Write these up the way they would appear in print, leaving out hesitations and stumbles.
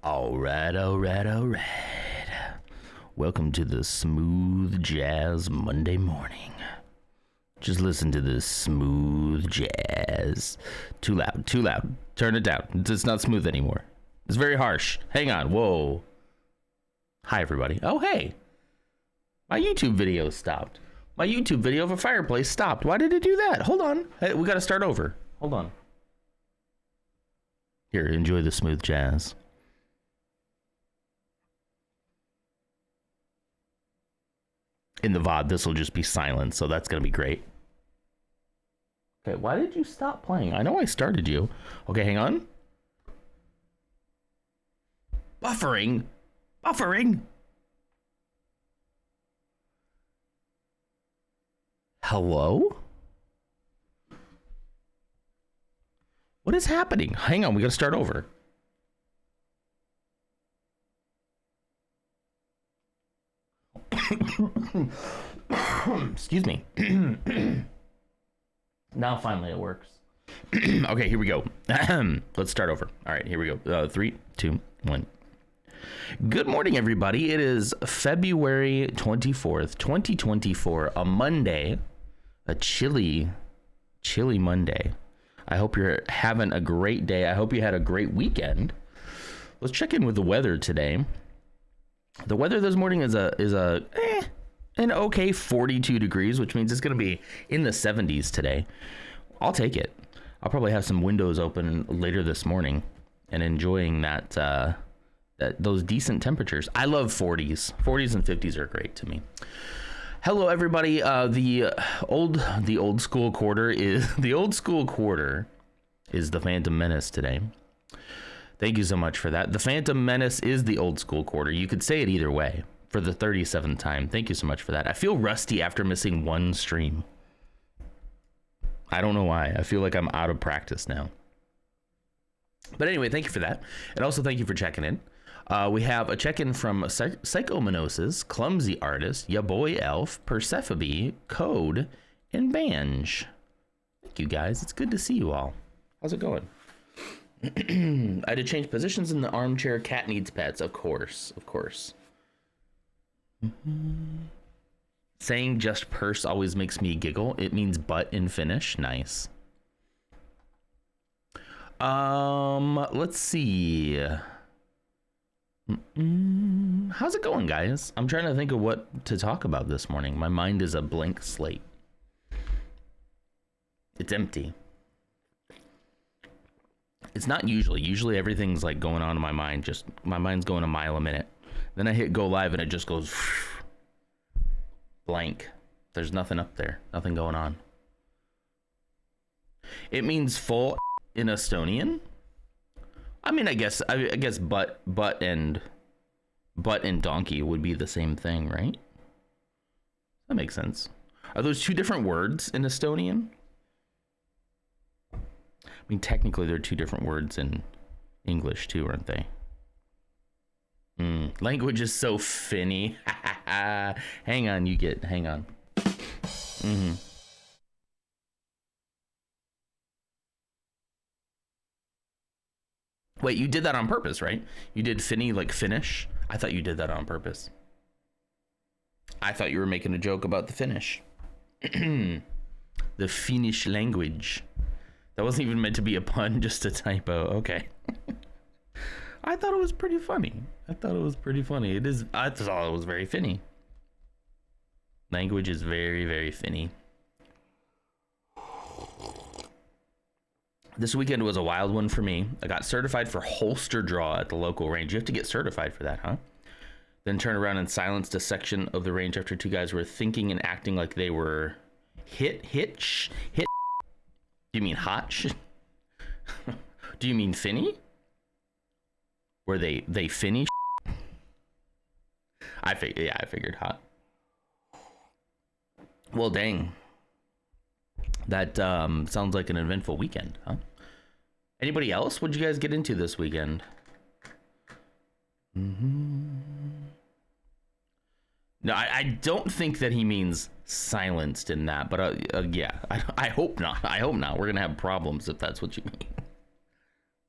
All right. Welcome to the Smooth Jazz Monday morning. Just listen to this smooth jazz. Too loud. Turn it down. It's not smooth anymore. It's very harsh. Hang on. Whoa. Hi, everybody. Oh, hey. My YouTube video stopped. My YouTube video of a fireplace stopped. Why did it do that? Hold on. Hey, we got to start over. Hold on. Here, enjoy the smooth jazz. In the VOD, this will just be silent, so that's going to be great. Okay, why did you stop playing? I know I started you. Okay, hang on. Buffering. Hello? What is happening? Hang on, we got to start over. Excuse me. Now finally it works. Okay, here we go. Let's start over. All right, here we go. 3, 2, 1. Good morning, everybody. It is February 24th, 2024, a Monday, a chilly Monday. I hope you're having a great day. I hope you had a great weekend. Let's check in with the weather today. The weather this morning is an okay 42 degrees, which means it's going to be in the 70s today. I'll take it. I'll probably have some windows open later this morning and enjoying those decent temperatures. I love 40s. 40s and 50s are great to me. Hello, everybody. The old school quarter is the Phantom Menace today. Thank you so much for that. The Phantom Menace is the old school quarter. You could say it either way for the 37th time. Thank you so much for that. I feel rusty after missing one stream. I don't know why. I feel like I'm out of practice now. But anyway, thank you for that. And also thank you for checking in. We have a check-in from Psychomanosis, Clumsy Artist, Ya Boy Elf, Persephone, Code, and Banj. Thank you, guys. It's good to see you all. How's it going? I had to change positions in the armchair. Cat needs pets, of course. Saying just purse always makes me giggle. It means butt in Finnish. Nice. Let's see. How's it going, guys? I'm trying to think of what to talk about this morning. My mind is a blank slate. It's empty. It's not usually everything's like going on in my mind. Just my mind's going a mile a minute. Then I hit go live and it just goes blank. There's nothing up there. Nothing going on. It means full in Estonian. I mean, I guess butt and donkey would be the same thing, right? That makes sense. Are those two different words in Estonian? I mean, technically, they're two different words in English, too, aren't they? Language is so finny. Hang on. Wait, you did that on purpose, right? You did finny like Finnish? I thought you did that on purpose. I thought you were making a joke about the Finnish. The Finnish language. That wasn't even meant to be a pun, just a typo. Okay. I thought it was pretty funny. It is. I thought it was very finny. Language is very, very finny. This weekend was a wild one for me. I got certified for holster draw at the local range. You have to get certified for that, huh? Then turned around and silenced a section of the range after two guys were thinking and acting like they were hit. Do you mean hot? Do you mean finny? Were they finny? I figured hot. Well, dang. That sounds like an eventful weekend, huh? Anybody else? What'd you guys get into this weekend? No, I don't think that he means silenced in that. But yeah, I hope not. I hope not. We're gonna have problems if that's what you mean.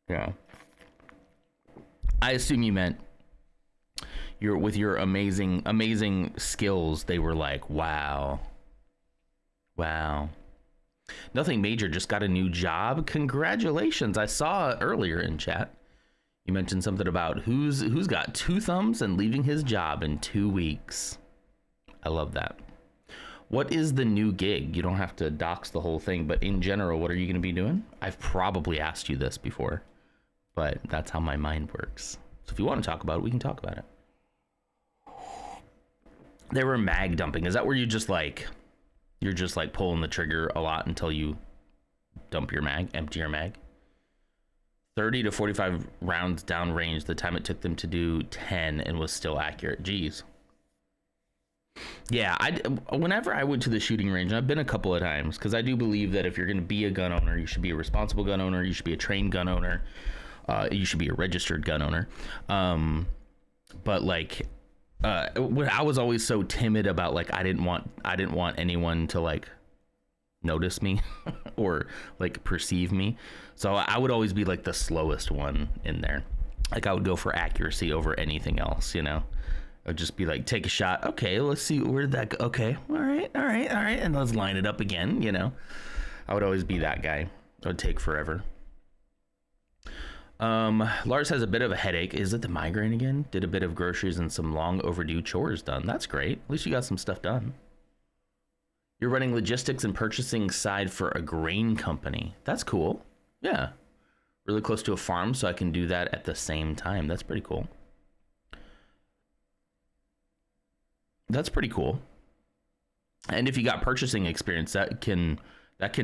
Yeah. I assume you meant with your amazing skills. They were like, wow. Nothing major. Just got a new job. Congratulations. I saw earlier in chat. You mentioned something about who's got 2 thumbs and leaving his job in 2 weeks. I love that. What is the new gig? You don't have to dox the whole thing, but in general, what are you going to be doing? I've probably asked you this before, but that's how my mind works. So if you want to talk about it, we can talk about it. They were mag dumping. Is that where you're just like pulling the trigger a lot until you dump your mag, empty your mag? 30 to 45 rounds downrange, the time it took them to do 10 and was still accurate. Jeez. Yeah, whenever I went to the shooting range, and I've been a couple of times, because I do believe that if you're going to be a gun owner, you should be a responsible gun owner, you should be a trained gun owner, you should be a registered gun owner. But like, I was always so timid about, like, I didn't want anyone to like notice me or like perceive me, so I would always be like the slowest one in there. Like, I would go for accuracy over anything else, you know. I'd just be like, take a shot, okay, let's see, where did that go? Okay, all right, and let's line it up again, you know. I would always be that guy. It would take forever. Lars has a bit of a headache. Is it the migraine again? Did a bit of groceries and some long overdue chores done. That's great. At least you got some stuff done. You're running logistics and purchasing side for a grain company. That's cool. Yeah. Really close to a farm, so I can do that at the same time. That's pretty cool. That's pretty cool. And if you got purchasing experience, that can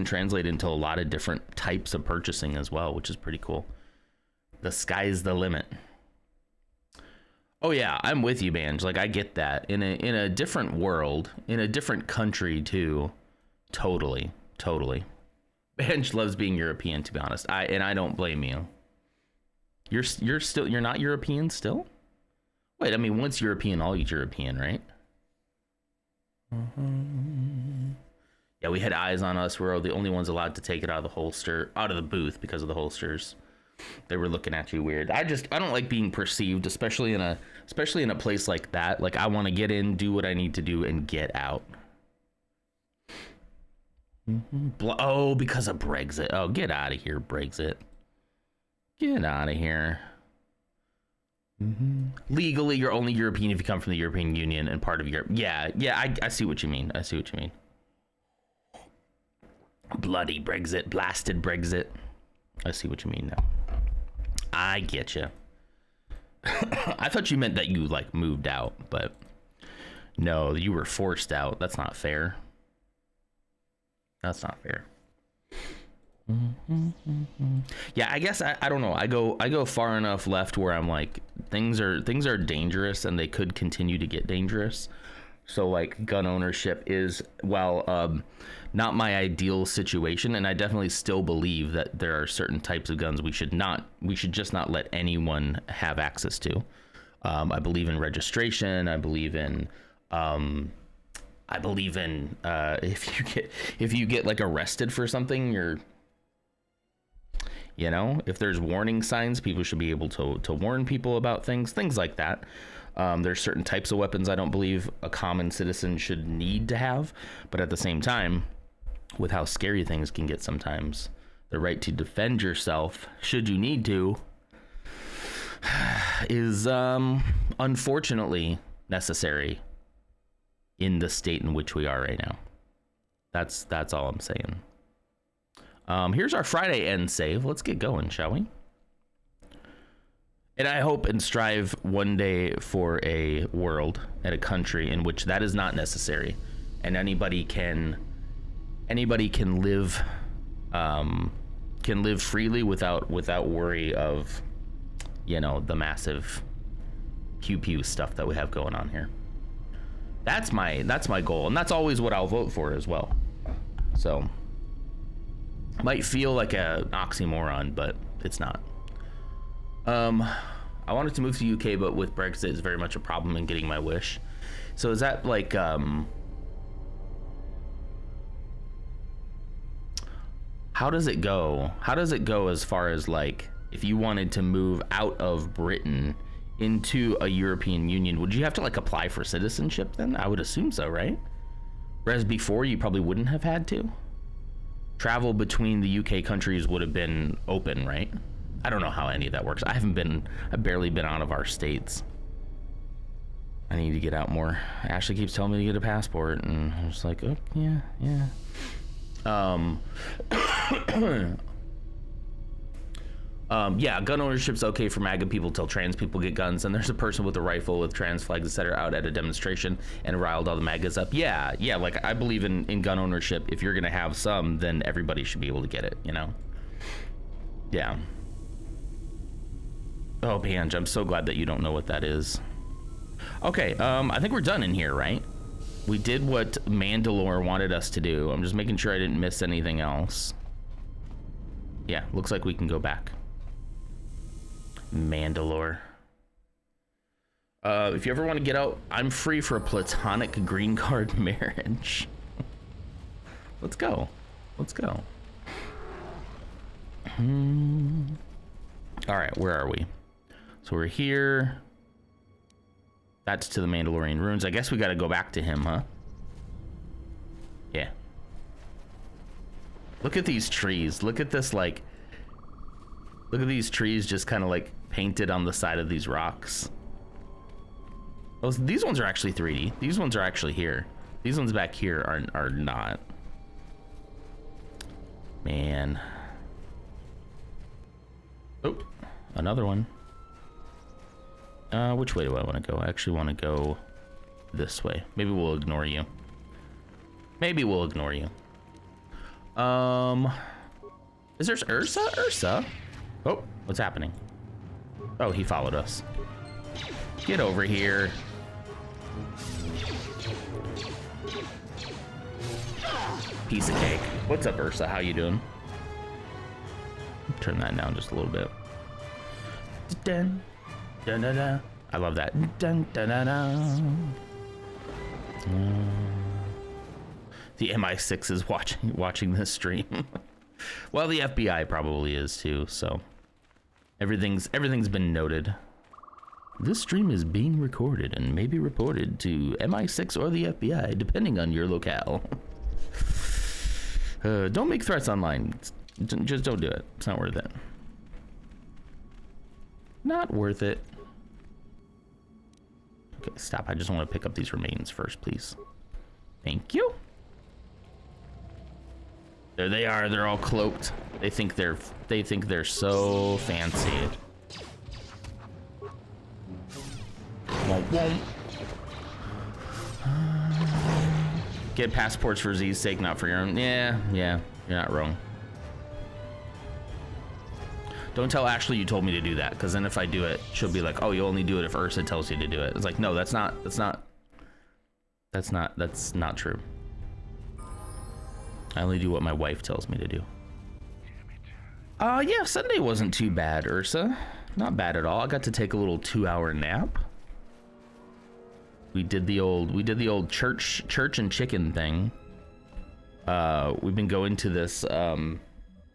translate into a lot of different types of purchasing as well, which is pretty cool. The sky's the limit. Oh yeah, I'm with you, Banj. Like, I get that. In a different world, in a different country too. Totally. Banj loves being European, to be honest. I don't blame you. You're not European still? Wait, I mean, once European, always European, right? Yeah, we had eyes on us. We're the only ones allowed to take it out of the holster, out of the booth, because of the holsters. They were looking at you weird. I don't like being perceived, especially in a place like that. Like, I want to get in, do what I need to do, and get out. Oh, because of Brexit. Oh, get out of here, Brexit. Get out of here. Legally, you're only European if you come from the European Union and part of Europe. Yeah, I see what you mean. Bloody Brexit, blasted Brexit. I see what you mean now. I get you. I thought you meant that you like moved out, but no, you were forced out. That's not fair. Yeah, I guess I don't know. I go far enough left where I'm like, things are dangerous and they could continue to get dangerous. So like, gun ownership is, not my ideal situation, and I definitely still believe that there are certain types of guns we should just not let anyone have access to. I believe in registration. I believe in if you get like arrested for something, if there's warning signs, people should be able to warn people about things like that. There's certain types of weapons I don't believe a common citizen should need to have, but at the same time, with how scary things can get sometimes, the right to defend yourself, should you need to, is unfortunately necessary in the state in which we are right now. That's all I'm saying. Here's our Friday end save. Let's get going, shall we? And I hope and strive one day for a world and a country in which that is not necessary, and anybody can live freely without worry of, the massive pew stuff that we have going on here. That's my goal, and that's always what I'll vote for as well. So, might feel like an oxymoron, but it's not. I wanted to move to UK, but with Brexit, it's very much a problem in getting my wish. So is that like, how does it go? How does it go as far as like if you wanted to move out of Britain into a European Union, would you have to like apply for citizenship then? I would assume so, right? Whereas before you probably wouldn't have had to. Travel between the UK countries would have been open, right? I don't know how any of that works. I've barely been out of our states. I need to get out more. Ashley keeps telling me to get a passport, and I'm just like, oh, yeah. Yeah, gun ownership's okay for MAGA people till trans people get guns, and there's a person with a rifle with trans flags, etc. out at a demonstration and riled all the MAGAs up. Yeah, like I believe in gun ownership. If you're gonna have some, then everybody should be able to get it, you know? Yeah. Oh, Pange, I'm so glad that you don't know what that is. Okay, I think we're done in here, right? We did what Mandalore wanted us to do. I'm just making sure I didn't miss anything else. Yeah, looks like we can go back. Mandalore. If you ever want to get out, I'm free for a platonic green card marriage. Let's go. All right, where are we? So we're here. That's to the Mandalorian ruins. I guess we got to go back to him, huh? Yeah. Look at these trees. Look at this, like... Look at these trees just kind of, like, painted on the side of these rocks. Oh, these ones are actually 3D. These ones are actually here. These ones back here are not. Man. Oh, another one. Which way do I want to go? I actually want to go this way. Maybe we'll ignore you. Is there Ursa? Oh, what's happening? Oh, he followed us. Get over here. Piece of cake. What's up, Ursa? How you doing? Turn that down just a little bit. Dun, dun, dun, dun. I love that. Dun, dun, dun, dun. The MI6 is watching this stream. Well, the FBI probably is too, so everything's been noted. This stream is being recorded and may be reported to MI6 or the FBI, depending on your locale. Don't make threats online. Just don't do it. It's not worth it. Not worth it. Okay, stop. I just want to pick up these remains first, please. Thank you. There they are. They're all cloaked. They think they're so fancy. Won't. Get passports for Z's sake, not for your own. Yeah, you're not wrong. Don't tell Ashley you told me to do that, because then if I do it, she'll be like, oh, you only do it if Ursa tells you to do it. It's like, no, that's not true. I only do what my wife tells me to do. Yeah, Sunday wasn't too bad, Ursa. Not bad at all. I got to take a little 2-hour nap. We did the old church and chicken thing. We've been going to this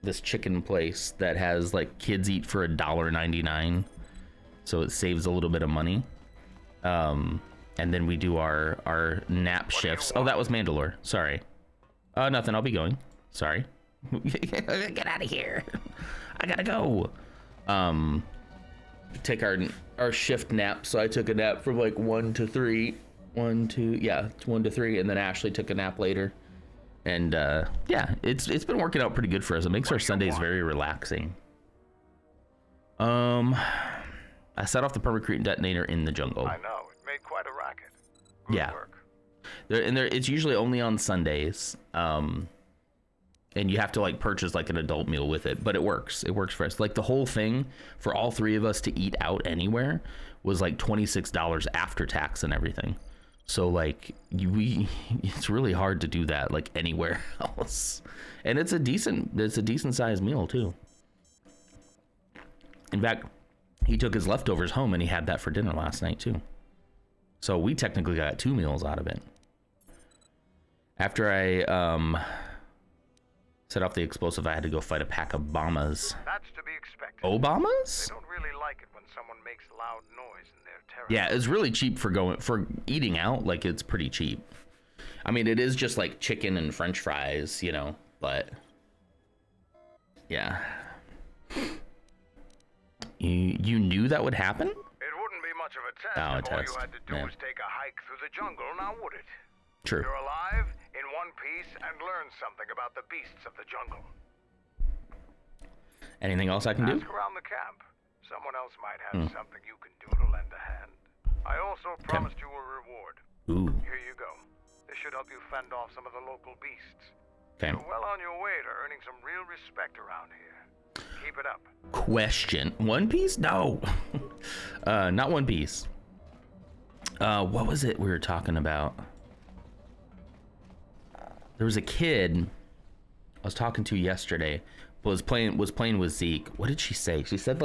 this chicken place that has like kids eat for $1.99, so it saves a little bit of money. And then we do our nap shifts. Oh, that was Mandalore. Sorry. Nothing. I'll be going. Sorry. Get out of here. I gotta go. Take our shift nap. So I took a nap from like 1 to 3. 1 to 3, and then Ashley took a nap later. And yeah, it's been working out pretty good for us. It makes our Sundays very relaxing. I set off the permacrete detonator in the jungle. I know. It made quite a racket. Yeah. Work. It's usually only on Sundays. And you have to like purchase like an adult meal with it, but it works for us. Like the whole thing for all three of us to eat out anywhere was like $26 after tax and everything. So like it's really hard to do that like anywhere else. And it's a decent sized meal too. In fact, he took his leftovers home and he had that for dinner last night too. So we technically got 2 meals out of it. After I Set off the explosive. I had to go fight a pack of Obamas. That's to be expected. Obamas? They don't really like it when someone makes loud noise in their territory. Yeah, it's really cheap for eating out. Like, it's pretty cheap. I mean, it is just like chicken and French fries, you know, but yeah. You knew that would happen? It wouldn't be much of a test Oh, a if all test. you had to do Yeah. was take a hike through the jungle, now would it? True. You're alive, in one piece, and learn something about the beasts of the jungle. Anything else I can do? Ask around the camp. Someone else might have something you can do to lend a hand. I also promised you a reward. Ooh. Here you go. This should help you fend off some of the local beasts. Okay. You're well on your way to earning some real respect around here. Keep it up. Question. One Piece? No. Not One Piece. What was it we were talking about? There was a kid I was talking to yesterday, was playing with Zeke. What did she say? She said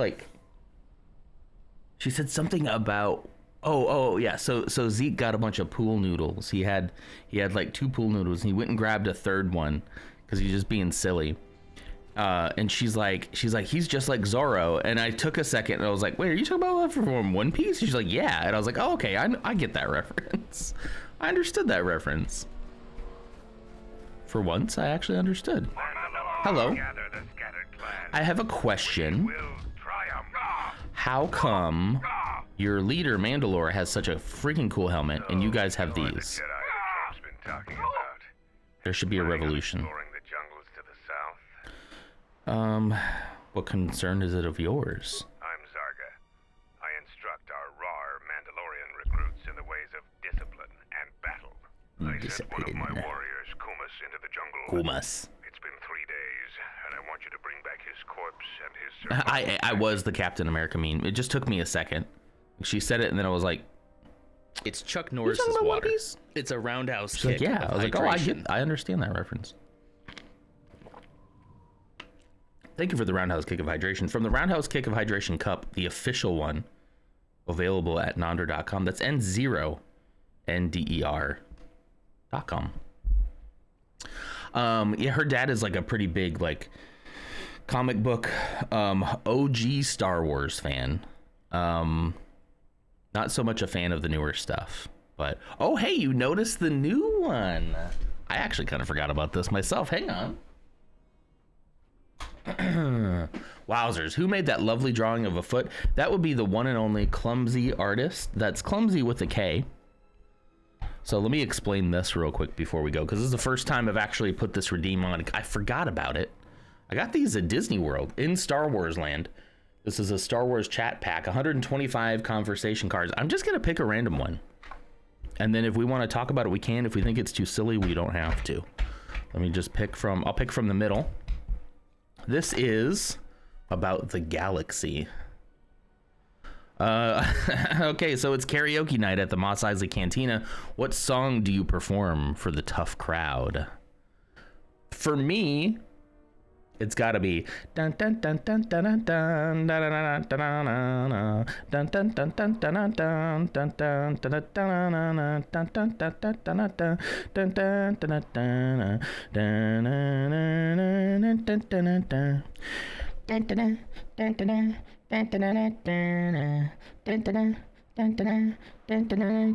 something about yeah. So Zeke got a bunch of pool noodles. He had like 2 pool noodles, and he went and grabbed a third one because he's just being silly. And she's like, he's just like Zoro. And I took a second and I was like, wait, are you talking about that from One Piece? She's like, yeah. And I was like, oh, okay, I get that reference. I understood that reference. For once, I actually understood. Hello. I have a question. How come your leader, Mandalore, has such a freaking cool helmet and you guys have these? There should be a revolution. What concern is it of yours? I'm Zarga. I instruct our raw Mandalorian recruits in the ways of discipline and battle. I sent one of my warriors, Kumas, into the jungle. Kumas. It's been 3 days, and I want you to bring back his corpse and his... I was the Captain America meme. It just took me a second. She said it, and then I was like, It's Chuck Norris's about One water. Piece? It's a roundhouse she's kick. like, yeah. I was like, oh, hydration. I understand that reference. Thank you for the Roundhouse Kick of Hydration. From the Roundhouse Kick of Hydration Cup, the official one, available at nonder.com. That's N0, NDER.com. Yeah, her dad is like a pretty big, like, comic book, OG Star Wars fan. Not so much a fan of the newer stuff, but, oh, hey, you noticed the new one. I actually kind of forgot about this myself. Hang on. Wowzers, who made that lovely drawing of a foot? That would be the one and only Clumsy artist. That's Clumsy with a K. So let me explain this real quick before we go, because this is the first time I've actually put this redeem on. I forgot about it. I got these at Disney World in Star Wars land. This is a Star Wars chat pack, 125 conversation cards. I'm just gonna pick a random one, and then if we want to talk about it, we can. If we think it's too silly, we don't have to. Let me just pick from. I'll pick from the middle. This is about the galaxy. Okay, so it's karaoke night at the Mos Eisley Cantina. What song do you perform for the tough crowd? For me, it's got to be dun dun dun dun dun dun dun dun dun dun dun dun dun dun dun dun dun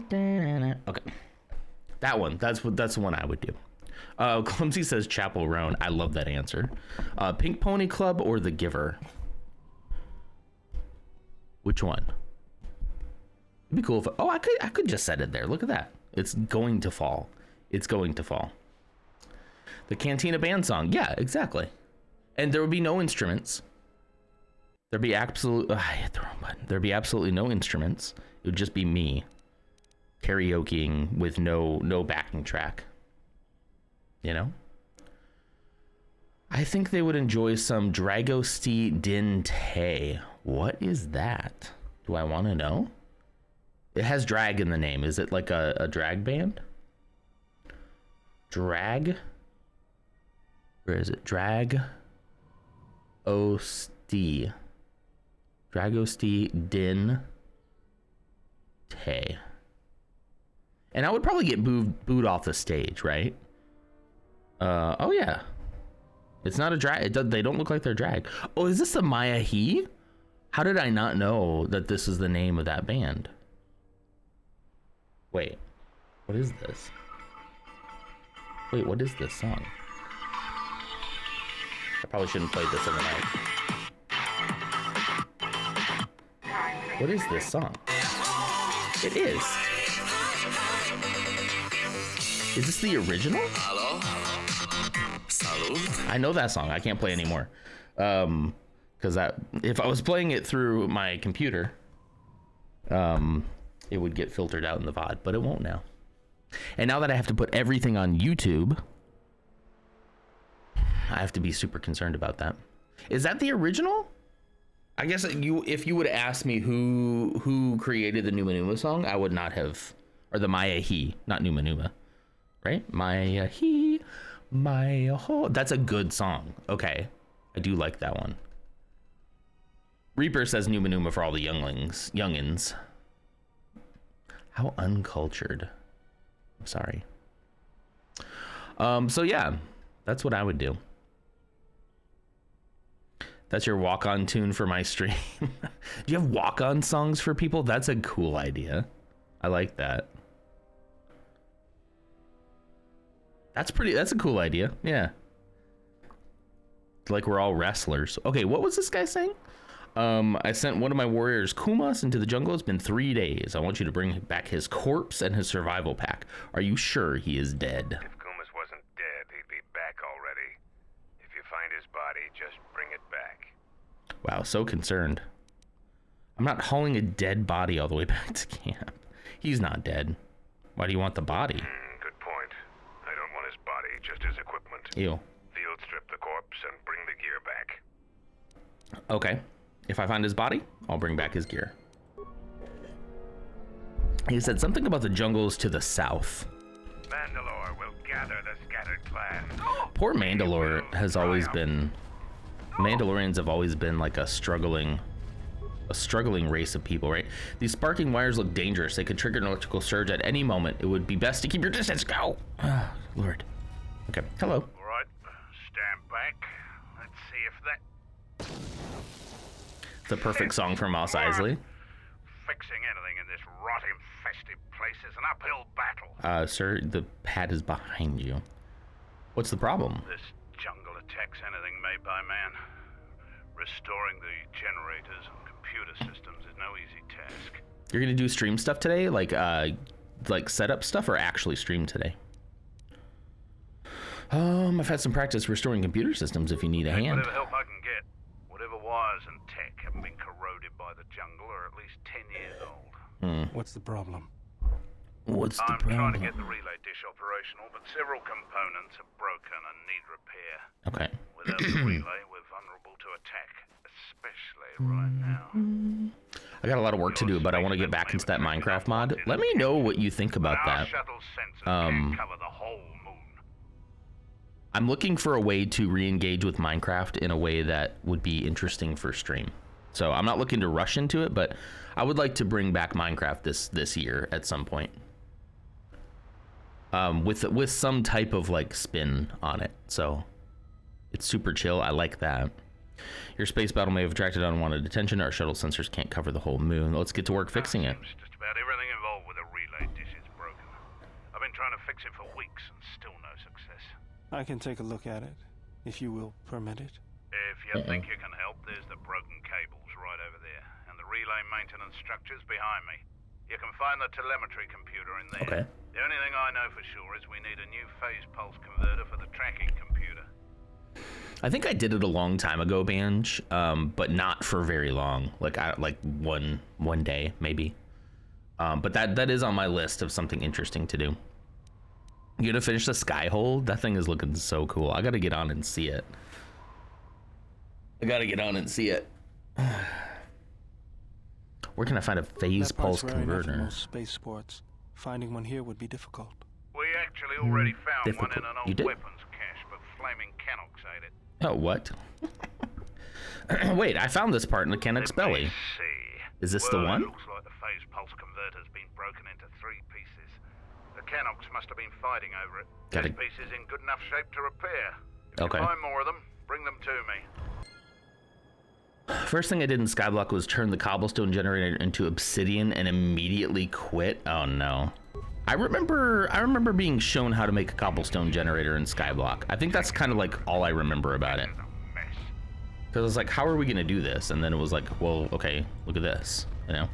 dun Okay, that one. That's the one I would do. Clumsy says Chapel Roan. I love that answer. Pink Pony Club or The Giver? Which one? It'd be cool if I could just set it there. Look at that. It's going to fall. It's going to fall. The Cantina Band song. Yeah, exactly. And there would be no instruments. There'd be I hit the wrong button. There'd be absolutely no instruments. It would just be me karaokeing with no backing track. You know? I think they would enjoy some Dragosti Din Tay. What is that? Do I want to know? It has drag in the name. Is it like a drag band? Drag? Where is it? Dragosti. Dragosti Din Tay. And I would probably get booed off the stage, right? Oh yeah. It's not a drag. They don't look like they're drag. Oh, is this the Maya He? How did I not know that this is the name of that band? Wait, what is this? Wait, what is this song? I probably shouldn't play this in the night. What is this song? It is. Is this the original? Hello? Salud? I know that song. I can't play anymore. Because if I was playing it through my computer, it would get filtered out in the VOD, but it won't now. And now that I have to put everything on YouTube, I have to be super concerned about that. Is that the original? I guess if you would have asked me who created the Numa Numa song, I would not have, or the Maya He, not Numa Numa, right? Maya He, Maya Ho. That's a good song. Okay, I do like that one. Reaper says Numa Numa for all the youngins. How uncultured. I'm sorry. So yeah, that's what I would do. That's your walk-on tune for my stream. Do you have walk-on songs for people? That's a cool idea. I like that. That's a cool idea. Yeah. Like we're all wrestlers. Okay, what was this guy saying? I sent one of my warriors, Kumas, into the jungle. It's been 3 days. I want you to bring back his corpse and his survival pack. Are you sure he is dead? If Kumas wasn't dead, he'd be back already. If you find his body, just bring it back. Wow, so concerned. I'm not hauling a dead body all the way back to camp. He's not dead. Why do you want the body? Good point. I don't want his body, just his equipment. Ew. Field strip the corpse and bring the gear back. Okay. If I find his body, I'll bring back his gear. He said something about the jungles to the south. Mandalore will gather the scattered clan. Poor Mandalore has always been... Mandalorians have always been like a struggling race of people, right? These sparking wires look dangerous. They could trigger an electrical surge at any moment. It would be best to keep your distance. Go! Lord. Okay. Hello. All right. Stand back. Let's see if that... The perfect song from Mos Eisley. Fixing anything in this rot-infested place is an uphill battle. Sir, the pad is behind you. What's the problem? This jungle attacks anything made by man. Restoring the generators and computer systems is no easy task. You're gonna do stream stuff today? Like setup stuff, or actually stream today? I've had some practice restoring computer systems if you need a hand. Whatever help I can get. Whatever wires and tech haven't been corroded by the jungle are at least 10 years old. What's the problem? What's the I'm problem? trying to get the relay dish operational, but several components are broken and need repair. Okay. Without the relay, we're vulnerable to attack, especially right now. I got a lot of work to do, but I want to get back into that Minecraft mod. Let me know what you think about Our that. shuttle sensors can't cover the whole moon. I'm looking for a way to re-engage with Minecraft in a way that would be interesting for stream. So I'm not looking to rush into it, but I would like to bring back Minecraft this year at some point. With some type of like spin on it. So it's super chill. I like that. Your space battle may have attracted unwanted attention. Our shuttle sensors can't cover the whole moon. Let's get to work fixing it. Just about everything involved with a relay dish is broken. I've been trying to fix it for weeks and still no success. I can take a look at it, if you will permit it. If you think you can help, there's the broken cables right over there, and the relay maintenance structure's behind me. You can find the telemetry computer in there. Okay. The only thing I know for sure is we need a new phase pulse converter for the tracking computer. I think I did it a long time ago, Banj, but not for very long. Like one day maybe. But that is on my list of something interesting to do. You gonna finish the Skyhold? That thing is looking so cool. I gotta get on and see it. Where can I find a phase That part's pulse rare enough in converter? most spaceports. Finding one here would be difficult. We actually already found one difficult. in an You old did? weapons cache, but flaming Canucks ate it. Oh, what? Wait, I found this part in the Canuck's Let me belly. see. Is this the Well, one? It looks like the phase pulse converter's been broken into 3 pieces. The Canucks must have been fighting over it. Gotta- This piece is in good enough shape to repair. If Okay. you find more of them, Bring them to me. First thing I did in Skyblock was turn the cobblestone generator into obsidian and immediately quit. Oh no. I remember being shown how to make a cobblestone generator in Skyblock. I think that's kind of like all I remember about it. Because I was like, how are we gonna do this? And then it was like, well, okay, look at this, you know?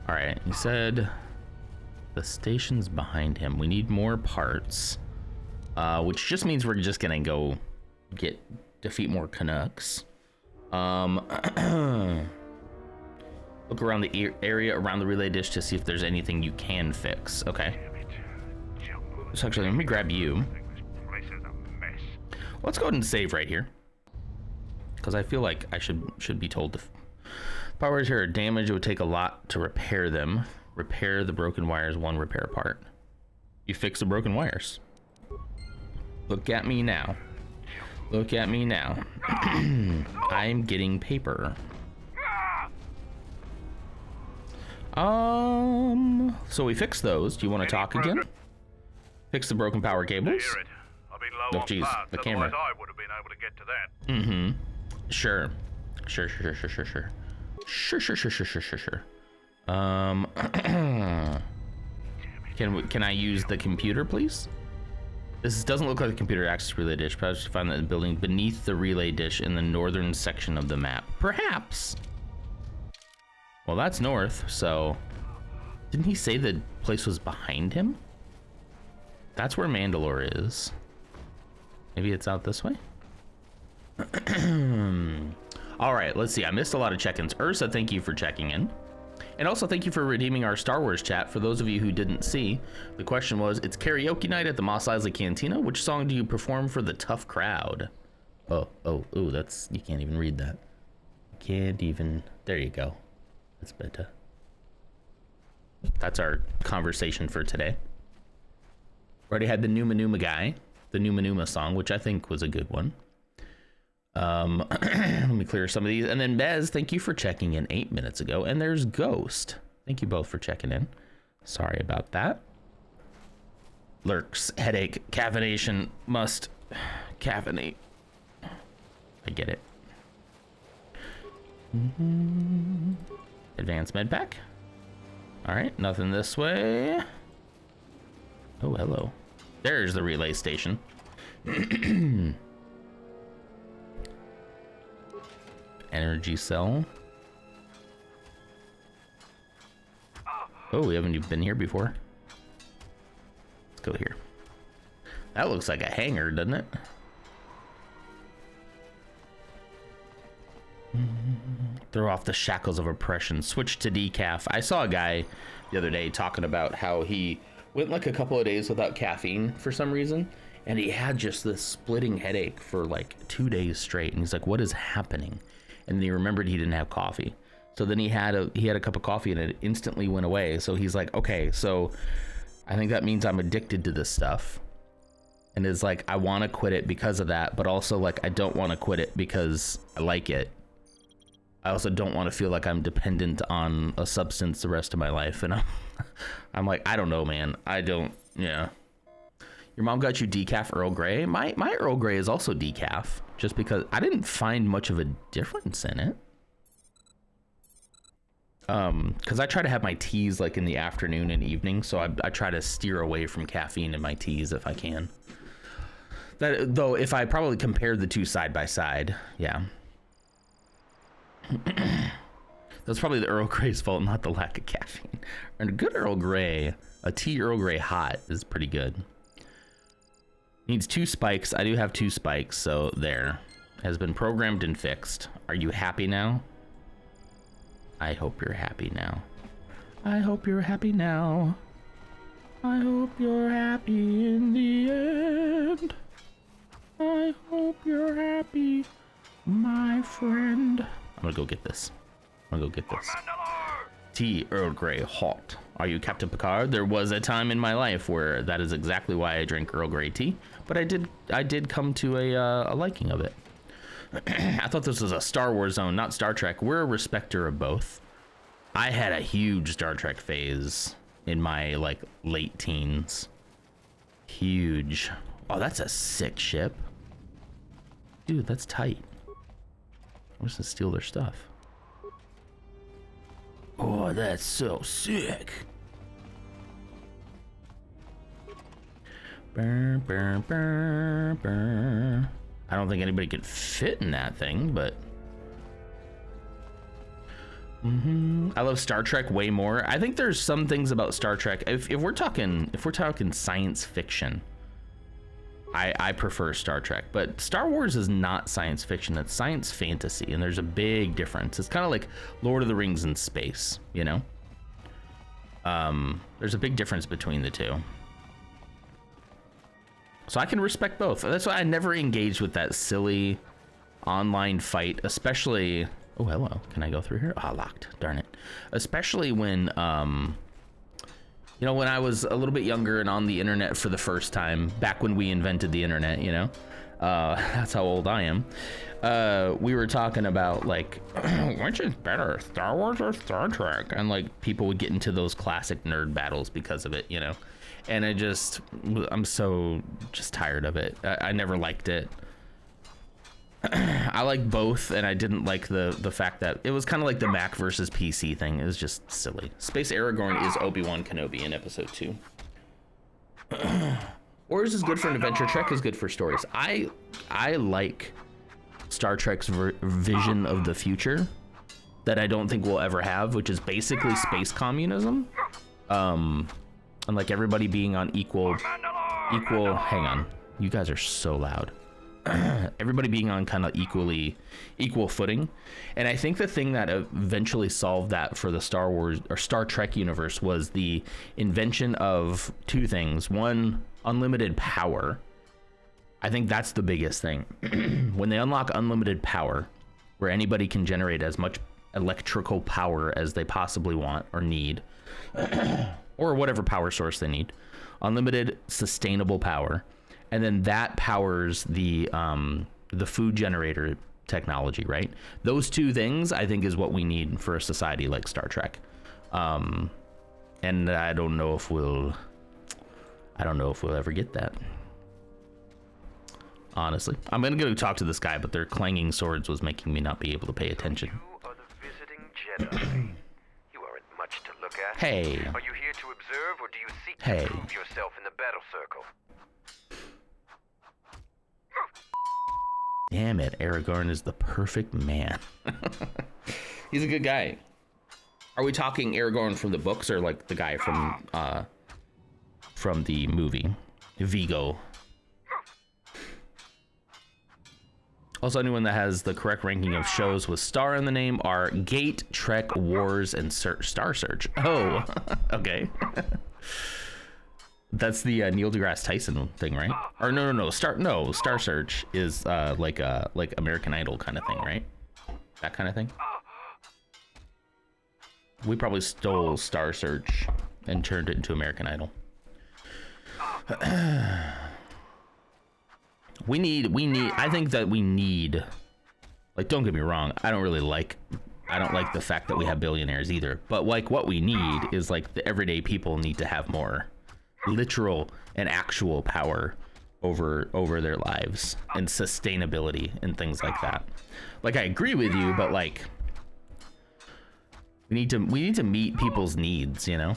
All right, he said the station's behind him. We need more parts, which just means we're just gonna go defeat more Canucks. Look around the area around the relay dish to see if there's anything you can fix. Okay. So actually, let me grab you. Let's go ahead and save right here, because I feel like I should be told to. Powers here are damaged. It would take a lot to repair them. Repair the broken wires. One repair part. You fix the broken wires. Look at me now. Look at me now. I'm getting paper. So we fixed those. Do you want to talk again? Fix the broken power cables? I've been low on parts, the camera. otherwise I would have been able to get to that. Sure. Can I use the computer, please? This doesn't look like a computer access relay dish. Perhaps you find that building beneath the relay dish in the northern section of the map. Perhaps. Well, that's north, so... Didn't he say the place was behind him? That's where Mandalore is. Maybe it's out this way? All right, let's see. I missed a lot of check-ins. Ursa, thank you for checking in. And also thank you for redeeming our Star Wars chat. For those of you who didn't see, the question was, it's karaoke night at the Mos Eisley Cantina. Which song do you perform for the tough crowd? Oh, that's... You can't even read that. Can't even... There you go. That's better. That's our conversation for today. Already had the Numa Numa guy, the Numa Numa song, which I think was a good one. Let me clear some of these. And then Bez, thank you for checking in 8 minutes ago. And there's Ghost. Thank you both for checking in. Sorry about that. Lurks, headache, caffeination, must caffeinate. I get it. Advanced med pack. All right, nothing this way. Oh, hello. There's the relay station. Energy cell. Oh, we haven't even been here before. Let's go here. That looks like a hangar, doesn't it? Throw off the shackles of oppression. Switch to decaf. I saw a guy the other day talking about how he went like a couple of days without caffeine for some reason, and he had just this splitting headache for like 2 days straight. And he's like, "What is happening?" And then he remembered he didn't have coffee. So then he had a cup of coffee and it instantly went away. So he's like, "Okay, so I think that means I'm addicted to this stuff." And is like, I want to quit it because of that, but also like I don't want to quit it because I like it. I also don't want to feel like I'm dependent on a substance the rest of my life. And I'm like, I don't know, man. I don't, yeah. Your mom got you decaf Earl Grey? My Earl Grey is also decaf, just because I didn't find much of a difference in it. Because I try to have my teas like in the afternoon and evening, so I try to steer away from caffeine in my teas if I can. That, though, if I probably compared the two side by side, yeah. That's probably the Earl Grey's fault, not the lack of caffeine. And a good Earl Grey, a tea Earl Grey hot is pretty good. Needs 2 spikes. I do have 2 spikes, so there. Has been programmed and fixed. Are you happy now? I hope you're happy now. I hope you're happy now. I hope you're happy in the end. I hope you're happy, my friend. I'm gonna go get this. Tea Earl Grey hot. Are you Captain Picard? There was a time in my life where that is exactly why I drink Earl Grey tea, but I did come to a liking of it. I thought this was a Star Wars zone, not Star Trek. We're a respecter of both. I had a huge Star Trek phase in my like late teens. Huge. Oh, that's a sick ship. Dude, that's tight. I'm just gonna steal their stuff. Oh, that's so sick. Burr, burr, burr, burr. I don't think anybody could fit in that thing, but I love Star Trek way more. I think there's some things about Star Trek. If we're talking science fiction, I prefer Star Trek. But Star Wars is not science fiction; it's science fantasy, and there's a big difference. It's kind of like Lord of the Rings in space, you know. There's a big difference between the two. So I can respect both. That's why I never engaged with that silly online fight, especially. Oh, hello. Can I go through here? Ah, locked. Darn it. Especially when, you know, when I was a little bit younger and on the internet for the first time, back when we invented the internet, you know, that's how old I am. We were talking about like, which is better, Star Wars or Star Trek? And like people would get into those classic nerd battles because of it, you know. And I'm so just tired of it. I never liked it. I like both, and I didn't like the fact that it was kind of like the Mac versus PC thing. It was just silly. Space Aragorn is Obi-Wan Kenobi in episode 2. Wars is good for an adventure. Trek is good for stories. I like Star Trek's vision of the future that I don't think we'll ever have, which is basically space communism. And like everybody being on equal, hang on, you guys are so loud. Everybody being on kind of equal footing. And I think the thing that eventually solved that for the Star Wars or Star Trek universe was the invention of two things. One, unlimited power. I think that's the biggest thing. When they unlock unlimited power, where anybody can generate as much electrical power as they possibly want or need, or whatever power source they need, unlimited sustainable power, and then that powers the food generator technology, right? Those two things I think is what we need for a society like Star Trek. And I don't know if we'll ever get that. Honestly, I'm gonna go talk to this guy, but their clanging swords was making me not be able to pay attention. You are the visiting Jedi. You aren't much to look at. Hey. Are you here to observe, or do you seek Hey. to prove yourself in the battle circle? Damn it, Aragorn is the perfect man. He's a good guy. Are we talking Aragorn from the books or like the guy from the movie, Vigo? Also, anyone that has the correct ranking of shows with star in the name are Gate, Trek, Wars, and Star Search. Oh, okay. That's the Neil deGrasse Tyson thing, right? Or no. Star Search is like American Idol kind of thing, right? That kind of thing. We probably stole Star Search and turned it into American Idol. I think that we need, like, don't get me wrong, I don't like the fact that we have billionaires either, but like what we need is like the everyday people need to have more literal and actual power over their lives and sustainability and things like that. Like, I agree with you, but like we need to meet people's needs, you know?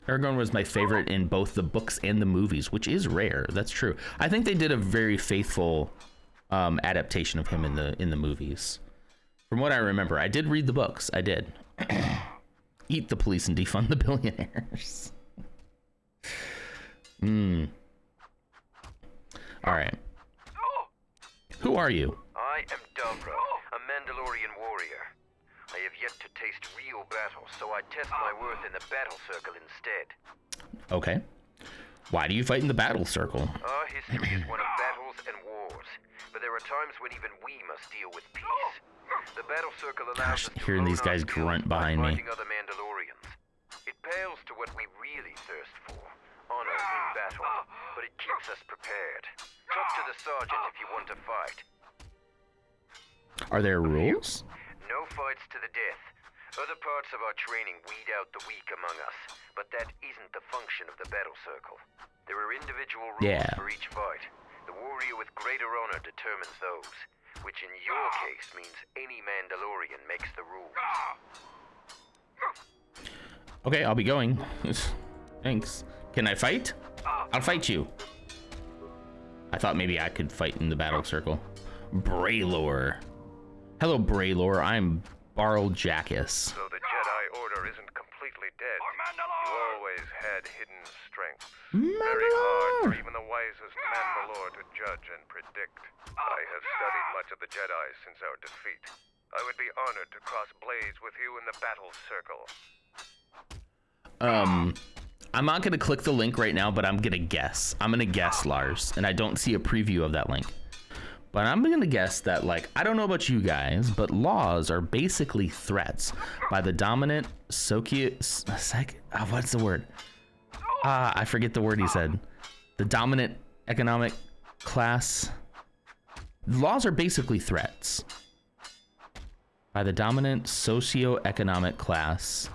Aragorn was my favorite in both the books and the movies, which is rare. That's true. I think they did a very faithful adaptation of him in the movies. From what I remember, I did read the books. I did. Eat the police and defund the billionaires. All right. Who are you? I am Dobra, a Mandalorian warrior. I have yet to taste real battle, so I test my worth in the battle circle instead. Okay. Why do you fight in the battle circle? Our history is one of battles and wars, but there are times when even we must deal with peace. The battle circle allows us to hearing these hone our guys skills grunt by behind me. fighting other Mandalorians. It pales to what we really thirst for, honor in battle, but it keeps us prepared. Talk to the sergeant if you want to fight. Are there rules? No fights to the death. Other parts of our training weed out the weak among us, but that isn't the function of the battle circle. There are individual rules for each fight. The warrior with greater honor determines those, which in your case means any Mandalorian makes the rules. Okay, I'll be going. Thanks. Can I fight? I'll fight you. I thought maybe I could fight in the battle circle. Braylor. Hello, Braylor. I'm Barl Jackus. So the Jedi Order isn't completely dead. You always had hidden strengths. Very hard for even the wisest Mandalore to judge and predict. I have studied much of the Jedi since our defeat. I would be honored to cross blades with you in the battle circle. I'm not gonna click the link right now, but I'm gonna guess. I'm gonna guess, Lars, and I don't see a preview of that link. But I'm gonna guess that, like, I don't know about you guys, but laws are basically threats by the dominant what's the word? I forget the word he said. The dominant economic class. Laws are basically threats by the dominant socioeconomic class.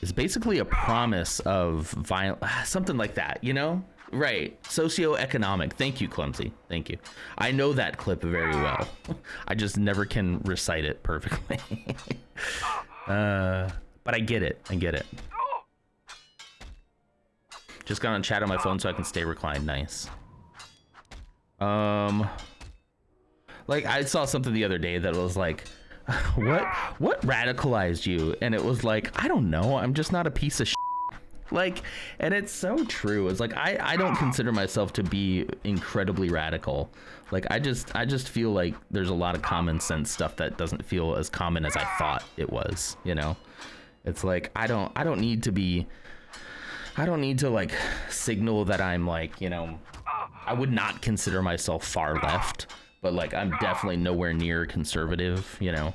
It's basically a promise of violence, something like that, you know? Right. Socioeconomic. Thank you, Clumsy. Thank you. I know that clip very well. I just never can recite it perfectly. But I get it. I get it. Just got on chat on my phone so I can stay reclined. Nice. Like, I saw something the other day that was like, what radicalized you? And it was like, I don't know, I'm just not a piece of shit. Like, and it's so true. It's like, I don't consider myself to be incredibly radical. Like, I just feel like there's a lot of common sense stuff that doesn't feel as common as I thought it was, you know? It's like, I don't need to like signal that I'm like, you know, I would not consider myself far left, but like I'm definitely nowhere near conservative, you know.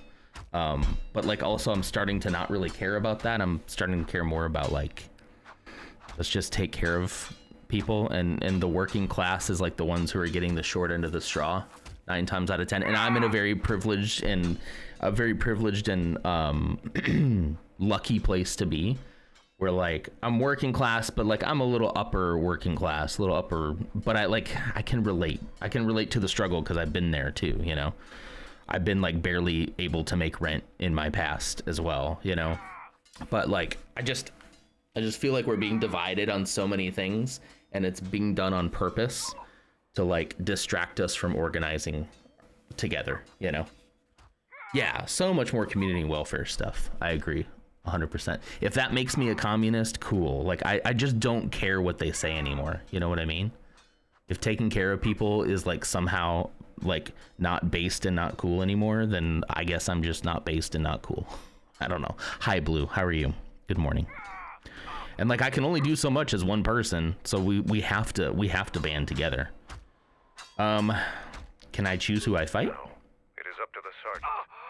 But like also I'm starting to not really care about that. I'm starting to care more about like, let's just take care of people, and the working class is like the ones who are getting the short end of the straw 9 times out of 10. And I'm in a very privileged and lucky place to be, where like I'm working class, but like I'm a little upper working class, but I can relate to the struggle because I've been there too, you know. I've been like barely able to make rent in my past as well, you know. But like I just feel like we're being divided on so many things, and it's being done on purpose to like distract us from organizing together, you know. Yeah, so much more community welfare stuff. I agree 100%. If that makes me a communist, cool. Like I just don't care what they say anymore. You know what I mean? If taking care of people is like somehow like not based and not cool anymore, then I guess I'm just not based and not cool. I don't know. Hi Blue, how are you? Good morning. And like I can only do so much as one person, so we have to band together. Can I choose who I fight? No, it is up to the sergeant.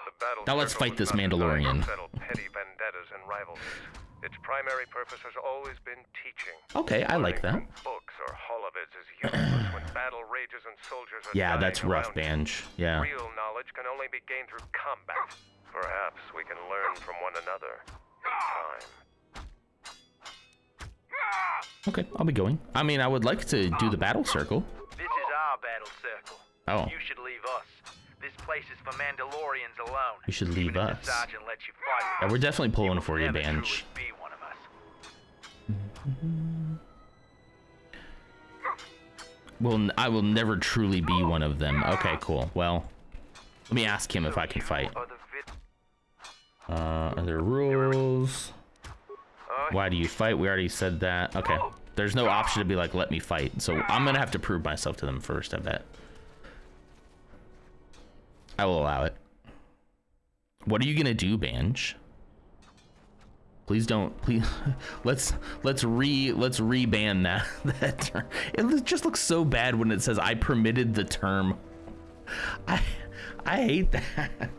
The battle Now let's fight this Mandalorian. settle petty vendettas and rivalries. Its primary purpose has always been teaching. Okay, I like that. Learning from books or holovids is useless when battle rages and soldiers are Yeah, dying that's rough, around you. Banj. Yeah. Real knowledge can only be gained through combat. Perhaps we can learn from one another in time. Okay, I'll be going. I mean, I would like to do the battle circle. This is our battle circle. Oh. You should leave us. This place is for Mandalorians alone. You should leave Even if us. the sergeant lets you fight with Yeah, we're us, definitely pulling will for you, never Banj. truly be one of us. Well, I will never truly be one of them. Okay, cool. Well, let me ask him if I can fight. Are the vid- Are there rules? Why do you fight? We already said that. Okay. There's no option to be like, let me fight. So I'm going to have to prove myself to them first, I bet. I will allow it. What are you going to do, Banj? Please don't. Please. Let's re-ban that term. It just looks so bad when it says I permitted the term. I hate that.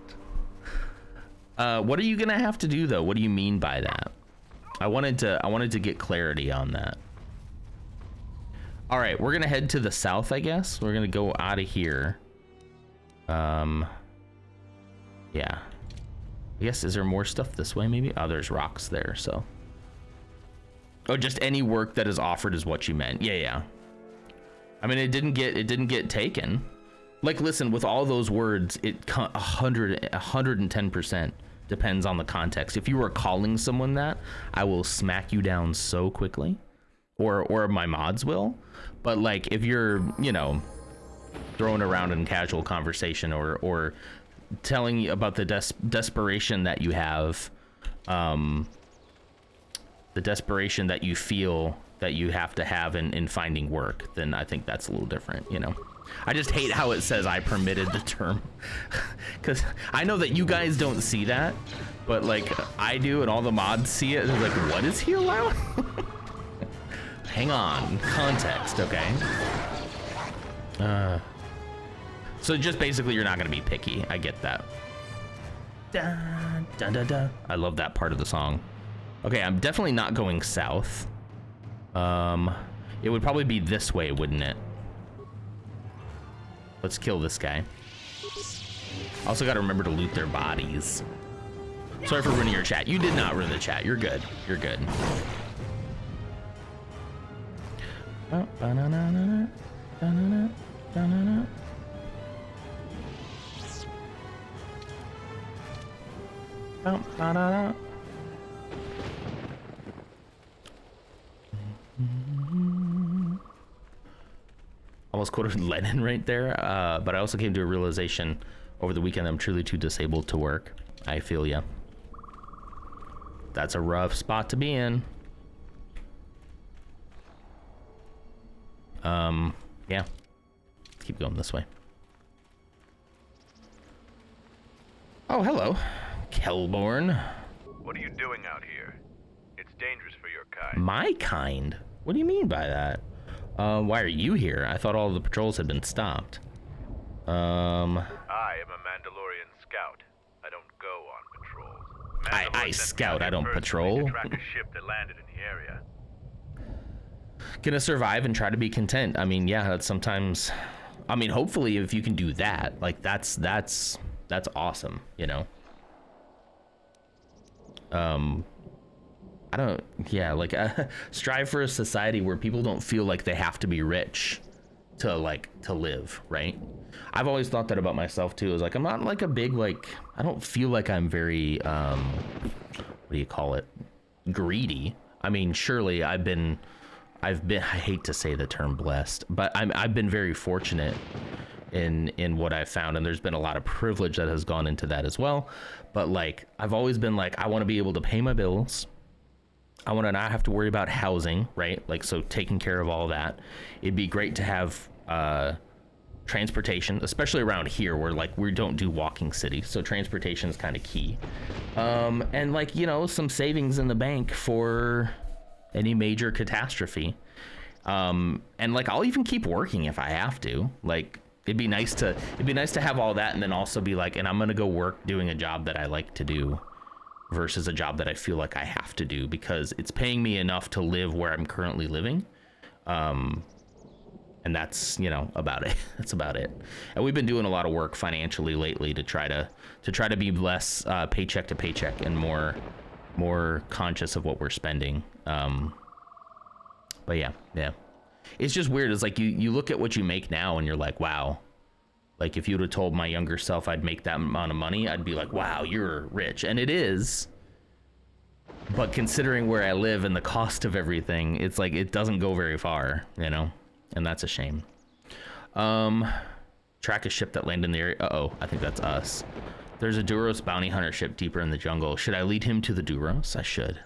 What are you going to have to do though? What do you mean by that? I wanted to get clarity on that. All right, we're gonna head to the south, I guess. We're gonna go out of here. Yeah. I guess, is there more stuff this way maybe? Oh, there's rocks there, so. Oh, just any work that is offered is what you meant. Yeah. I mean, it didn't get taken. Like, listen, with all those words, 110% depends on the context. If you were calling someone that, I will smack you down so quickly, or my mods will. But like, if you're, you know, throwing around in casual conversation or telling you about the desperation that you have, the desperation that you feel that you have to have in finding work, then I think that's a little different, you know. I just hate how it says I permitted the term, because I know that you guys don't see that, but like I do, and all the mods see it, and they're like, what is he allowed? Hang on, context, okay? So just basically you're not gonna be picky. I get that. Da, da, da, da. I love that part of the song. Okay, I'm definitely not going south. It would probably be this way, wouldn't it? Let's kill this guy. Also got to remember to loot their bodies. Sorry for ruining your chat. You did not ruin the chat. You're good. You're good. Oh, ba-na-na-na-na, da-na-na, da-na-na. Oh, ba-na-na. Almost quoted Lenin right there, but I also came to a realization over the weekend that I'm truly too disabled to work. I feel ya. That's a rough spot to be in. Yeah. Let's keep going this way. Oh, hello, Kelborn. What are you doing out here? It's dangerous for your kind. My kind? What do you mean by that? Why are you here? I thought all the patrols had been stopped. I am a Mandalorian scout. I don't go on patrols. I scout, I don't patrol. To track a ship that landed in the area. Gonna survive and try to be content. I mean, yeah, that's sometimes, I mean, hopefully if you can do that, like that's awesome, you know? I don't, yeah, like strive for a society where people don't feel like they have to be rich to live, right? I've always thought that about myself too. Is like, I'm not like a big, like, I don't feel like I'm very, what do you call it? Greedy. I mean, surely I've been, I hate to say the term blessed, but I've been very fortunate in what I've found, and there's been a lot of privilege that has gone into that as well. But like, I've always been like, I want to be able to pay my bills. I want to not have to worry about housing, right? Like, so taking care of all that. It'd be great to have transportation, especially around here where like we don't do walking cities. So transportation is kind of key. And like, you know, some savings in the bank for any major catastrophe. And like, I'll even keep working if I have to. Like, it'd be nice to have all that, and then also be like, and I'm going to go work doing a job that I like to do versus a job that I feel like I have to do because it's paying me enough to live where I'm currently living. And that's, you know, about it. That's about it. And we've been doing a lot of work financially lately to try to be less paycheck to paycheck and more conscious of what we're spending. But yeah. It's just weird. It's like you look at what you make now and you're like, wow. Like if you would have told my younger self I'd make that amount of money, I'd be like, wow, you're rich. And it is. But considering where I live and the cost of everything, it's like it doesn't go very far, you know? And that's a shame. Track a ship that landed in the area. Uh-oh, I think that's us. There's a Duros bounty hunter ship deeper in the jungle. Should I lead him to the Duros? I should.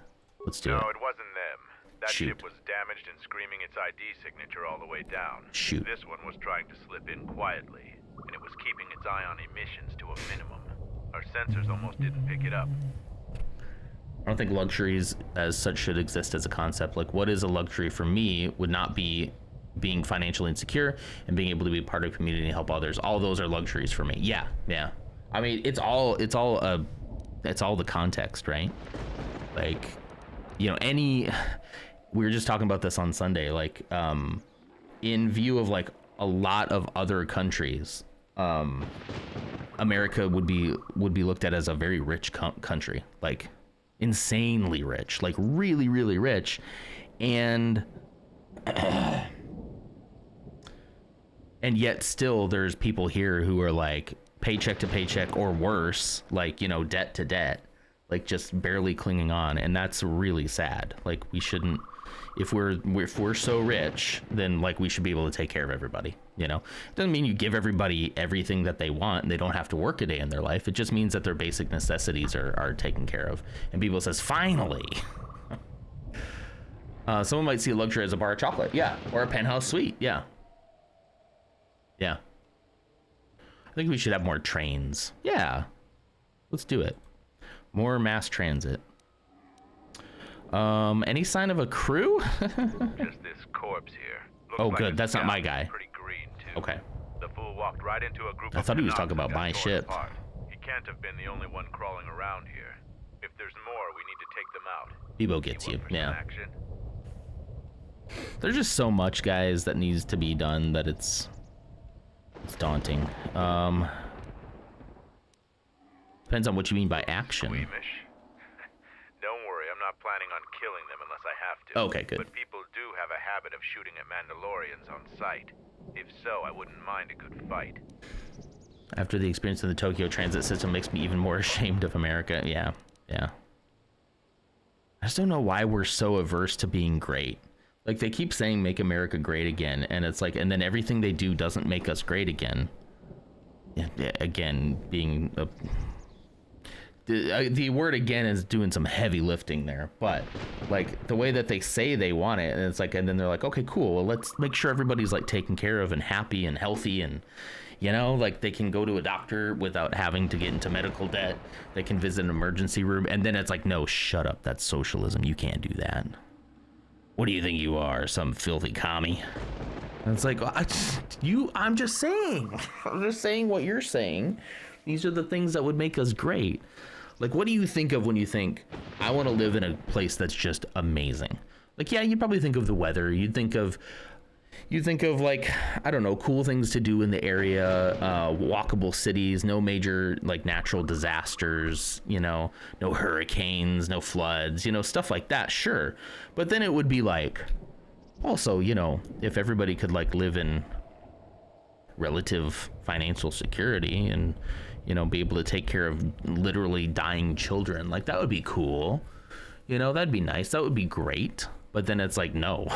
Let's do it. No, it wasn't them. That Shoot. ship was damaged and screaming its ID signature all the way down. Shoot. This one was trying to slip in quietly, and it was keeping its eye on emissions to a minimum. Our sensors almost didn't pick it up. I don't think luxuries as such should exist as a concept. Like, what is a luxury for me would not be being financially insecure and being able to be part of a community and help others. All those are luxuries for me. Yeah. I mean, it's all the context, right? Like, you know, we were just talking about this on Sunday, like, in view of like a lot of other countries, America would be looked at as a very rich country, like insanely rich, like really, really rich. And And yet still there's people here who are like paycheck to paycheck or worse, like, you know, debt to debt, like just barely clinging on. And that's really sad. Like we shouldn't, if we're so rich, then like we should be able to take care of everybody, you know. It doesn't mean you give everybody everything that they want and they don't have to work a day in their life. It just means that their basic necessities are taken care of. And people says, finally. Someone might see luxury as a bar of chocolate. Yeah. Or a penthouse suite. Yeah. Yeah. I think we should have more trains. Yeah. Let's do it. More mass transit. Any sign of a crew? Just this corpse here. Looks Oh, like good. it's That's not my scouted. guy. Pretty green too. Okay. The fool walked right into a group I of thought he was Canucks talking about and got my torn ship. apart. He can't have been the only one crawling around here. If there's more, we need to take them out. Bebo gets You you. up for some Yeah. action? There's just so much, guys, that needs to be done that it's daunting. Depends on what you mean by action. Squeamish. Don't worry, I'm not planning on killing them unless I have to. Okay, good. But people do have a habit of shooting at Mandalorians on sight. If so, I wouldn't mind a good fight. After the experience in the Tokyo transit system makes me even more ashamed of America. Yeah, yeah. I just don't know why we're so averse to being great. Like, they keep saying make America great again, and it's like, and then everything they do doesn't make us great again. Again, being a... The word again is doing some heavy lifting there, but like the way that they say they want it, and it's like, and then they're like, okay, cool, well, let's make sure everybody's like taken care of and happy and healthy, and you know, like they can go to a doctor without having to get into medical debt. They can visit an emergency room, and then it's like, no, shut up, that's socialism. You can't do that. What do you think you are, some filthy commie? And it's like, I'm just saying. I'm just saying what you're saying. These are the things that would make us great. Like, what do you think of when you think, I want to live in a place that's just amazing? Like, yeah, you'd probably think of the weather. You'd think of like, I don't know, cool things to do in the area, walkable cities, no major like natural disasters, you know, no hurricanes, no floods, you know, stuff like that. Sure. But then it would be like, also, you know, if everybody could like live in relative financial security and, you know, be able to take care of literally dying children, like that would be cool. You know, that'd be nice. That would be great. But then it's like, no,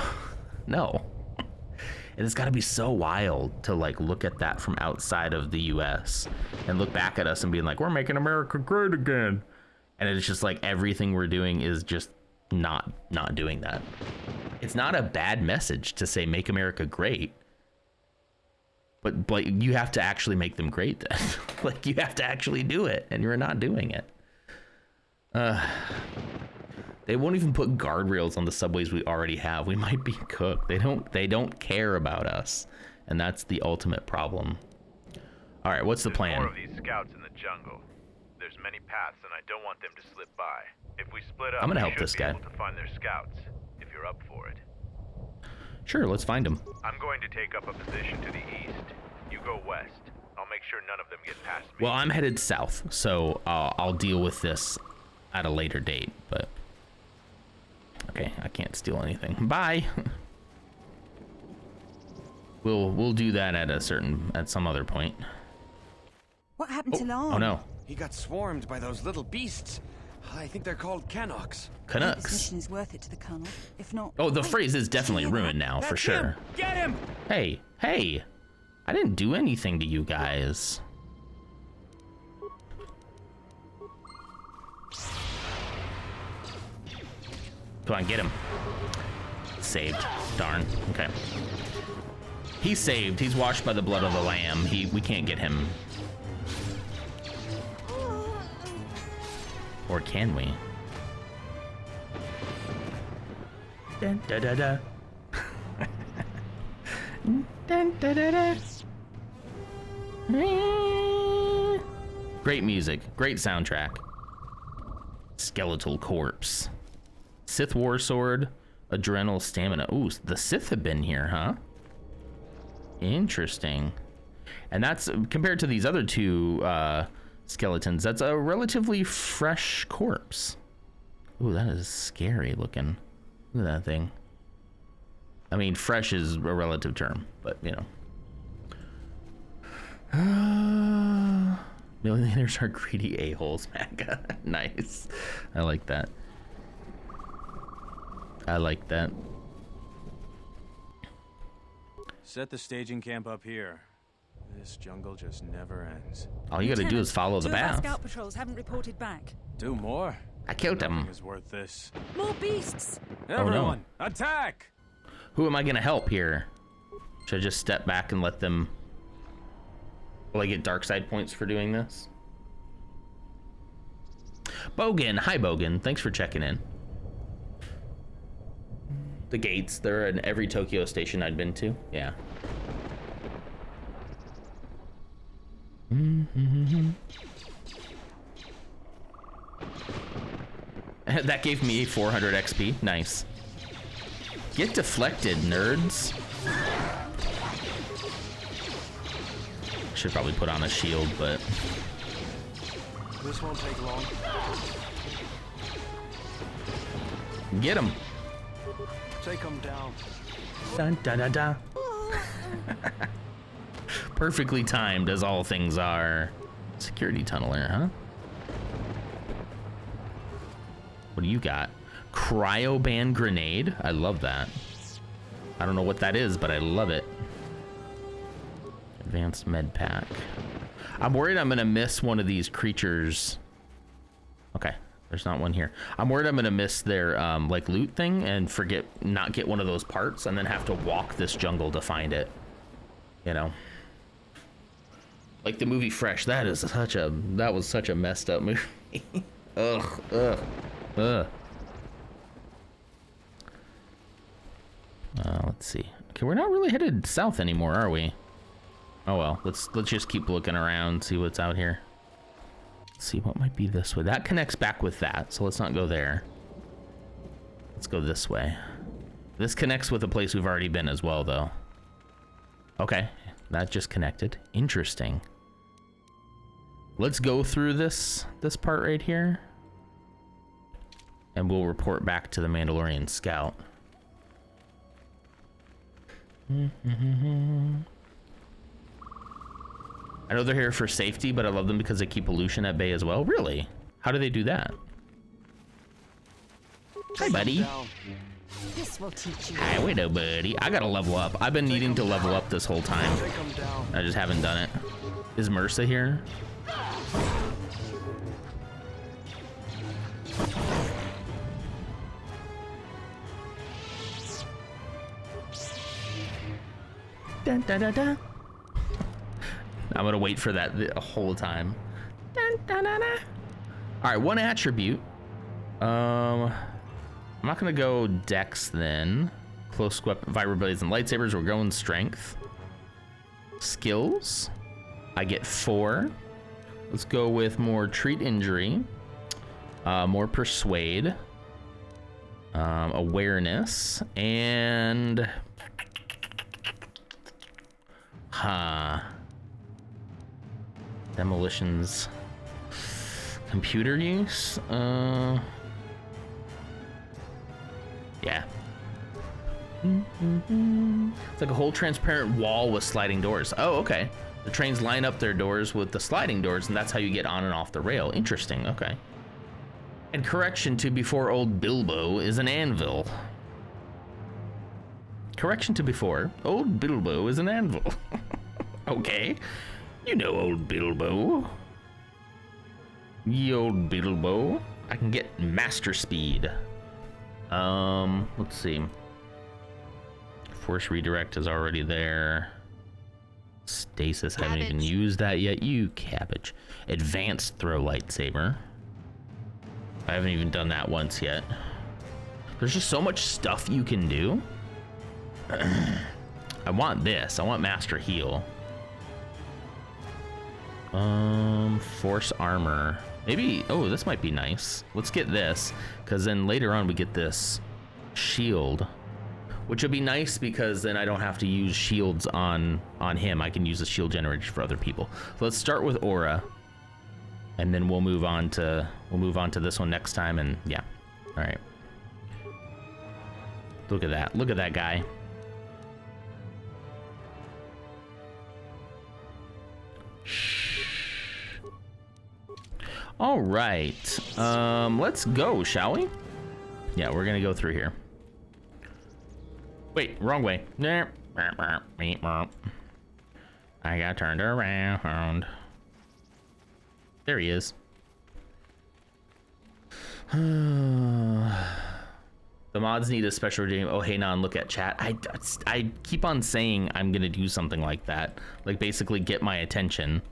no. And it's got to be so wild to like look at that from outside of the US and look back at us and being like, we're making America great again. And it's just like everything we're doing is just not doing that. It's not a bad message to say make America great. But you have to actually make them great then. Like you have to actually do it, and you're not doing it. They won't even put guardrails on the subways we already have. We might be cooked. They don't care about us, and that's the ultimate problem. All right, what's the plan? There's more of these scouts in the jungle. There's many paths, and I don't want them to slip by. If we split up, I'm gonna we help should this be guy. able to find their scouts, if you're up for it. Sure, let's find them. I'm going to take up a position to the east. You go west. I'll make sure none of them get past me. Well, I'm headed south, so I'll deal with this at a later date. But okay, I can't steal anything. Bye. We'll do that at some other point. What happened to Long? Oh no, He got swarmed by those little beasts. I think they're called Canucks. This Canucks. mission is worth it to the Colonel. If not... Oh, the Wait, phrase is did you definitely hear that? ruined now, for That's sure. him. Get him! Hey, I didn't do anything to you guys. Come on, get him. Saved. Darn. Okay. He's saved. He's washed by the blood of the lamb. We can't get him. Or can we? Dun, da, da, da. Dun, da, da, da. Great music. Great soundtrack. Skeletal corpse. Sith War Sword. Adrenal Stamina. Ooh, the Sith have been here, huh? Interesting. And that's, compared to these other two skeletons, that's a relatively fresh corpse. Ooh, that is scary looking. Look at that thing. I mean, fresh is a relative term, but you know. Millionaires are greedy a-holes, Maga. Nice. I like that. I like that. Set the staging camp up here. This jungle just never ends. All you gotta do is follow the Two of our path. scout patrols haven't reported back. Do more. I killed him. Nothing is worth this. More beasts! Everyone, attack! Who am I gonna help here? Should I just step back and let them... Will I get dark side points for doing this? Bogan, hi Bogan, thanks for checking in. The gates, they're in every Tokyo station I'd been to. Yeah. That gave me 400 XP. Nice. Get deflected, nerds. Should probably put on a shield, but This won't take long. get him. Take them down. Dun, dun, dun, dun. Perfectly timed, as all things are. Security tunneler, huh? What do you got? Cryoban grenade? I love that. I don't know what that is, but I love it. Advanced med pack. I'm worried I'm gonna miss one of these creatures. Okay, there's not one here. I'm worried I'm gonna miss their like loot thing and not get one of those parts and then have to walk this jungle to find it. You know, like the movie Fresh. That was such a messed up movie. Ugh. Let's see. Okay, we're not really headed south anymore, are we? Oh well, let's just keep looking around, see what's out here. Let's see what might be this way. That connects back with that, so let's not go there. Let's go this way. This connects with a place we've already been as well, though. Okay, that just connected. Interesting. Let's go through this part right here, and we'll report back to the Mandalorian scout. I know they're here for safety, but I love them because they keep pollution at bay as well. Really? How do they do that? Hi, buddy. This will teach you. Hi, widow, buddy. I gotta level up. I've been needing to level up this whole time. Take them down. I just haven't done it. Is Mursa here? Dun, dun, dun, dun. I'm gonna wait for that the whole time. Dun, dun, dun, dun. All right, one attribute. I'm not gonna go Dex then. Close weapon, vibroblades and lightsabers. We're going strength. Skills. I get 4. Let's go with more treat injury. More persuade. Awareness and. Demolitions. Computer use? Yeah. It's like a whole transparent wall with sliding doors. Oh, okay. The trains line up their doors with the sliding doors, and that's how you get on and off the rail. Interesting, okay. And correction to before old Bilbo is an anvil. Correction to before, old Bilbo is an anvil. Okay. You know old Bilbo. Ye old Bilbo. I can get master speed. Let's see. Force redirect is already there. Stasis, I haven't even used that yet. You cabbage. Advanced throw lightsaber. I haven't even done that once yet. There's just so much stuff you can do. I want this. I want master heal. Force armor. Maybe, oh, this might be nice. Let's get this, because then later on we get this shield, which would be nice because then I don't have to use shields on him. I can use the shield generation for other people. So let's start with aura, and then we'll move on to this one next time. And yeah, all right. Look at that. Look at that guy. All right. Let's go, shall we? Yeah, we're gonna go through here. Wait, wrong way. I got turned around. There he is. The mods need a special redeem. Oh, hey, non, look at chat. I keep on saying I'm gonna do something like that, like basically get my attention.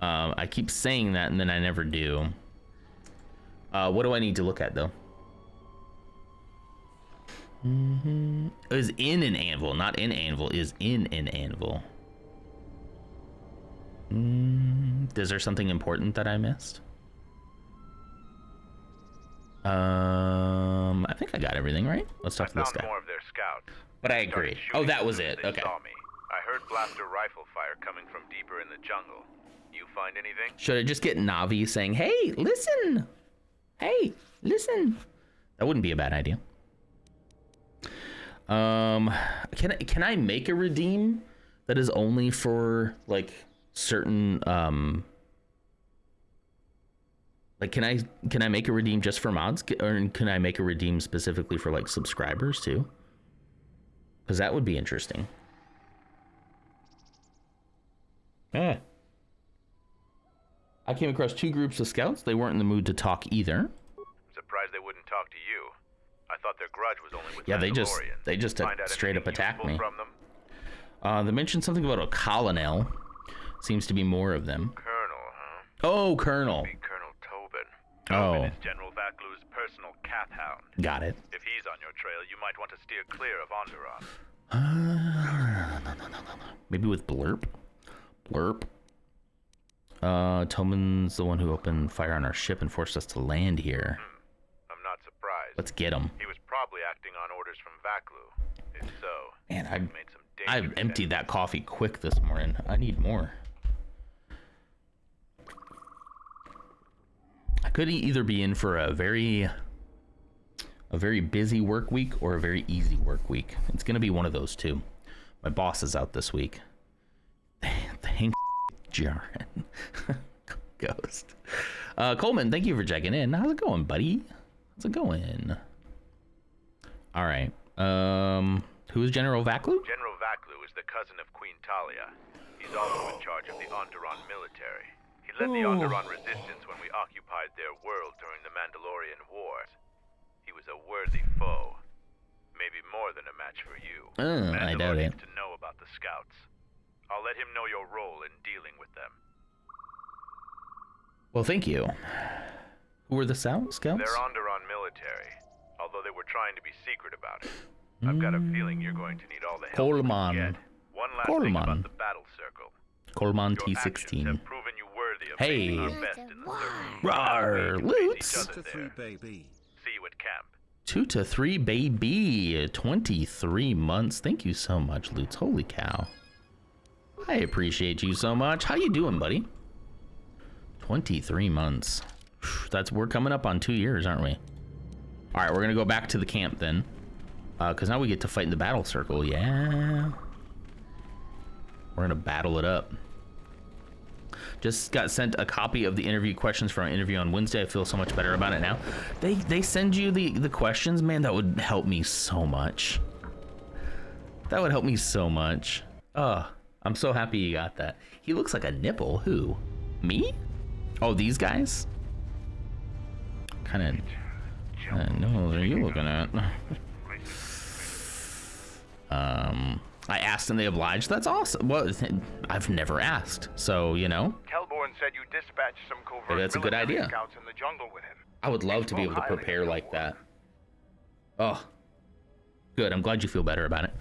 I keep saying that and then I never do. What do I need to look at though? Is in an anvil, not in anvil. Is in an anvil. Is there something important that I missed? I think I got everything right. Let's talk to this guy. More of their scouts. But I agree. Oh, that was it. Okay. Saw me. I heard blaster rifle fire coming from deeper in the jungle. You find anything? Should I just get Navi saying, "Hey, listen. Hey, listen." That wouldn't be a bad idea. Can I make a redeem that is only for like certain like can I make a redeem just for mods, or can I make a redeem specifically for like subscribers too? Because that would be interesting. I came across 2 groups of scouts. They weren't in the mood to talk either. I'm surprised they wouldn't talk to you. I thought their grudge was only with Yeah, they Mandalorians. just straight up attacked me. From them? They mentioned something about a colonel. Seems to be more of them. Colonel, huh? Oh, Colonel. Be Colonel Tobin. Oh. Tobin is General Vaklu's personal cat hound. Got it. If he's on your trail, you might want to steer clear of Onderon. Maybe with Blurp. Tobin's the one who opened fire on our ship and forced us to land here. I'm not surprised. Let's get him. He was probably acting on orders from Vaklu. If so, Man, made some I've emptied that coffee quick this morning. I need more. I could either be in for a very busy work week or a very easy work week. It's gonna be one of those two. My boss is out this week. Thank Jaren. Ghost. Coleman, thank you for checking in. How's it going, buddy? How's it going? All right. Who is General Vaklu? General Vaklu is the cousin of Queen Talia. He's also in charge of the Onderon military. He led the Onderon resistance when we occupied their world during the Mandalorian Wars. He was a worthy foe. Maybe more than a match for you. I doubt it. Needs to know about the scouts. I'll let him know your role in dealing with them. Well, thank you. Who were the scouts? They're Onderon military, although they were trying to be secret about it. I've got a feeling you're going to need all the help Coleman. you can get. One last thing about the battle circle. Coleman Your T16. actions have proven you worthy of Hey. being our best in the circle. Rawr, We Lutz. face each other there. See you at camp. 2 to 3, baby. 23 months. Thank you so much, Lutz. Holy cow. I appreciate you so much. How you doing, buddy? 23 months. We're coming up on 2 years, aren't we? All right, we're gonna go back to the camp then, because now we get to fight in the battle circle. Yeah, we're gonna battle it up. Just got sent a copy of the interview questions from our interview on Wednesday. I feel so much better about it now. They send you the questions, man. That would help me so much. That would help me so much. Oh, I'm so happy you got that. He looks like a nipple. Who? Me? Oh, these guys? Kind of nose are you looking at? I asked and they obliged. That's awesome. Well, I've never asked, so you know. Kelborn said you dispatched some covert Maybe that's a good military idea. scouts in the jungle with him. I would love to be able to prepare like that. Oh, good. I'm glad you feel better about it.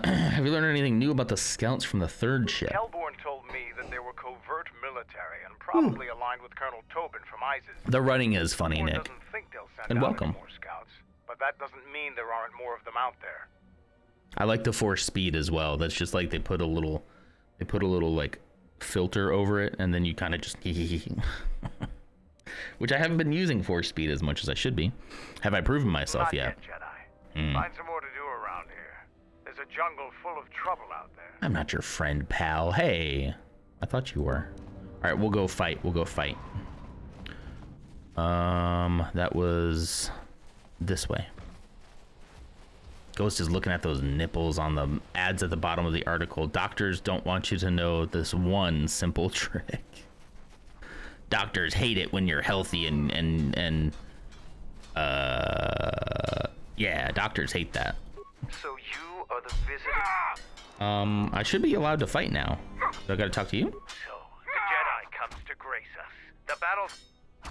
Have you learned anything new about the scouts from the third ship? Kelborn told me that they were covert military and probably aligned with Colonel Tobin from ISIS. The running is funny, Kelborn Nick. doesn't think they'll send And out welcome. any more scouts, but that doesn't mean there aren't more of them out there. I like the force speed as well. That's just like they put a little like filter over it, and then you kind of just which I haven't been using force speed as much as I should be. Have I proven myself Not yet? yet, Jedi. Find some more to do around here. There's a jungle full of trouble out there. I'm not your friend, pal. Hey, I thought you were. right, we'll go fight. We'll go fight. That was this way. Ghost is looking at those nipples on the ads at the bottom of the article. Doctors don't want you to know this one simple trick. Doctors hate it when you're healthy and yeah, doctors hate that. So you are the visitor? I should be allowed to fight now. Do I gotta talk to you? So, the Jedi comes to grace us. The battle's...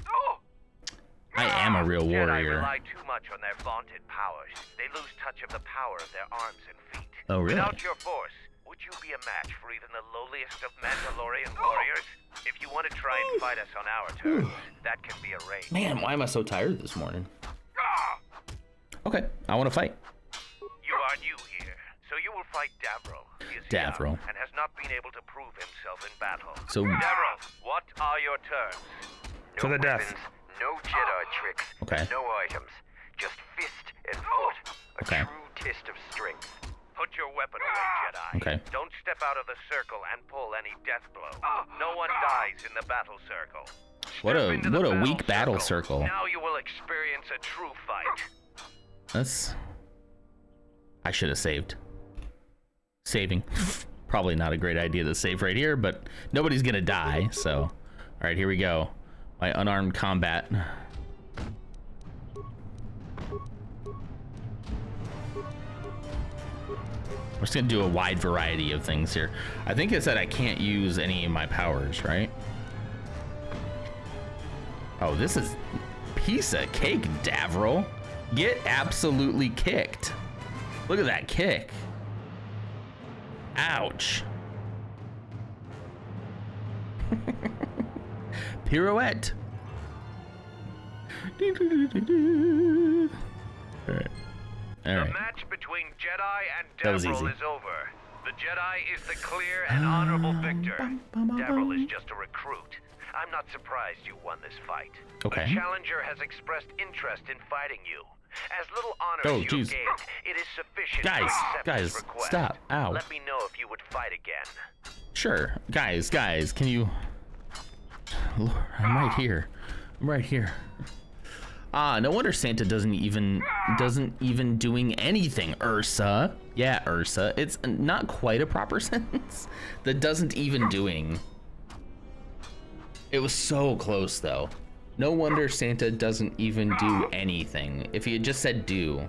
Oh! I am a real Jedi warrior. rely too much on their vaunted powers. They lose touch of the power of their arms and feet. Oh, really? Without your force, would you be a match for even the lowliest of Mandalorian warriors? If you want to try and fight us on our terms, that can be arranged. Man, why am I so tired this morning? Okay, I want to fight. You are new here, so you will fight Davro. He is Davro. young and has not been able to prove himself in battle. So- Davro, what are your terms? To the death. No Jedi tricks. Okay. No items. Just fist and foot. A Okay. true test of strength. Put your weapon away, Jedi. Okay. Don't step out of the circle and pull any death blow. No one dies in the battle circle. What Step a- into what the a weak battle circle. Now you will experience a true fight. That's... I should have saved. Saving. Probably not a great idea to save right here, but nobody's gonna die, so... Alright, here we go. My unarmed combat. I'm just gonna do a wide variety of things here. I think it said I can't use any of my powers, right? Oh, this is piece of cake, Davro. Get absolutely kicked. Look at that kick. Ouch. Pirouette. All right. All The right. match between Jedi and That was Davro easy. is over. The Jedi is the clear and honorable victor. Davro is just a recruit. I'm not surprised you won this fight. Okay. The challenger has expressed interest in fighting you. As little honors Oh, you've jeez. gained, it is sufficient Guys, to accept guys, his request. stop. Ow. Let me know if you would fight again. Sure. Guys, can you... Lord, I'm right here. I'm right here. Ah, no wonder Santa doesn't even doing anything, Ursa. Yeah, Ursa. It's not quite a proper sentence. The doesn't even doing. It was so close, though. No wonder Santa doesn't even do anything. If he had just said do.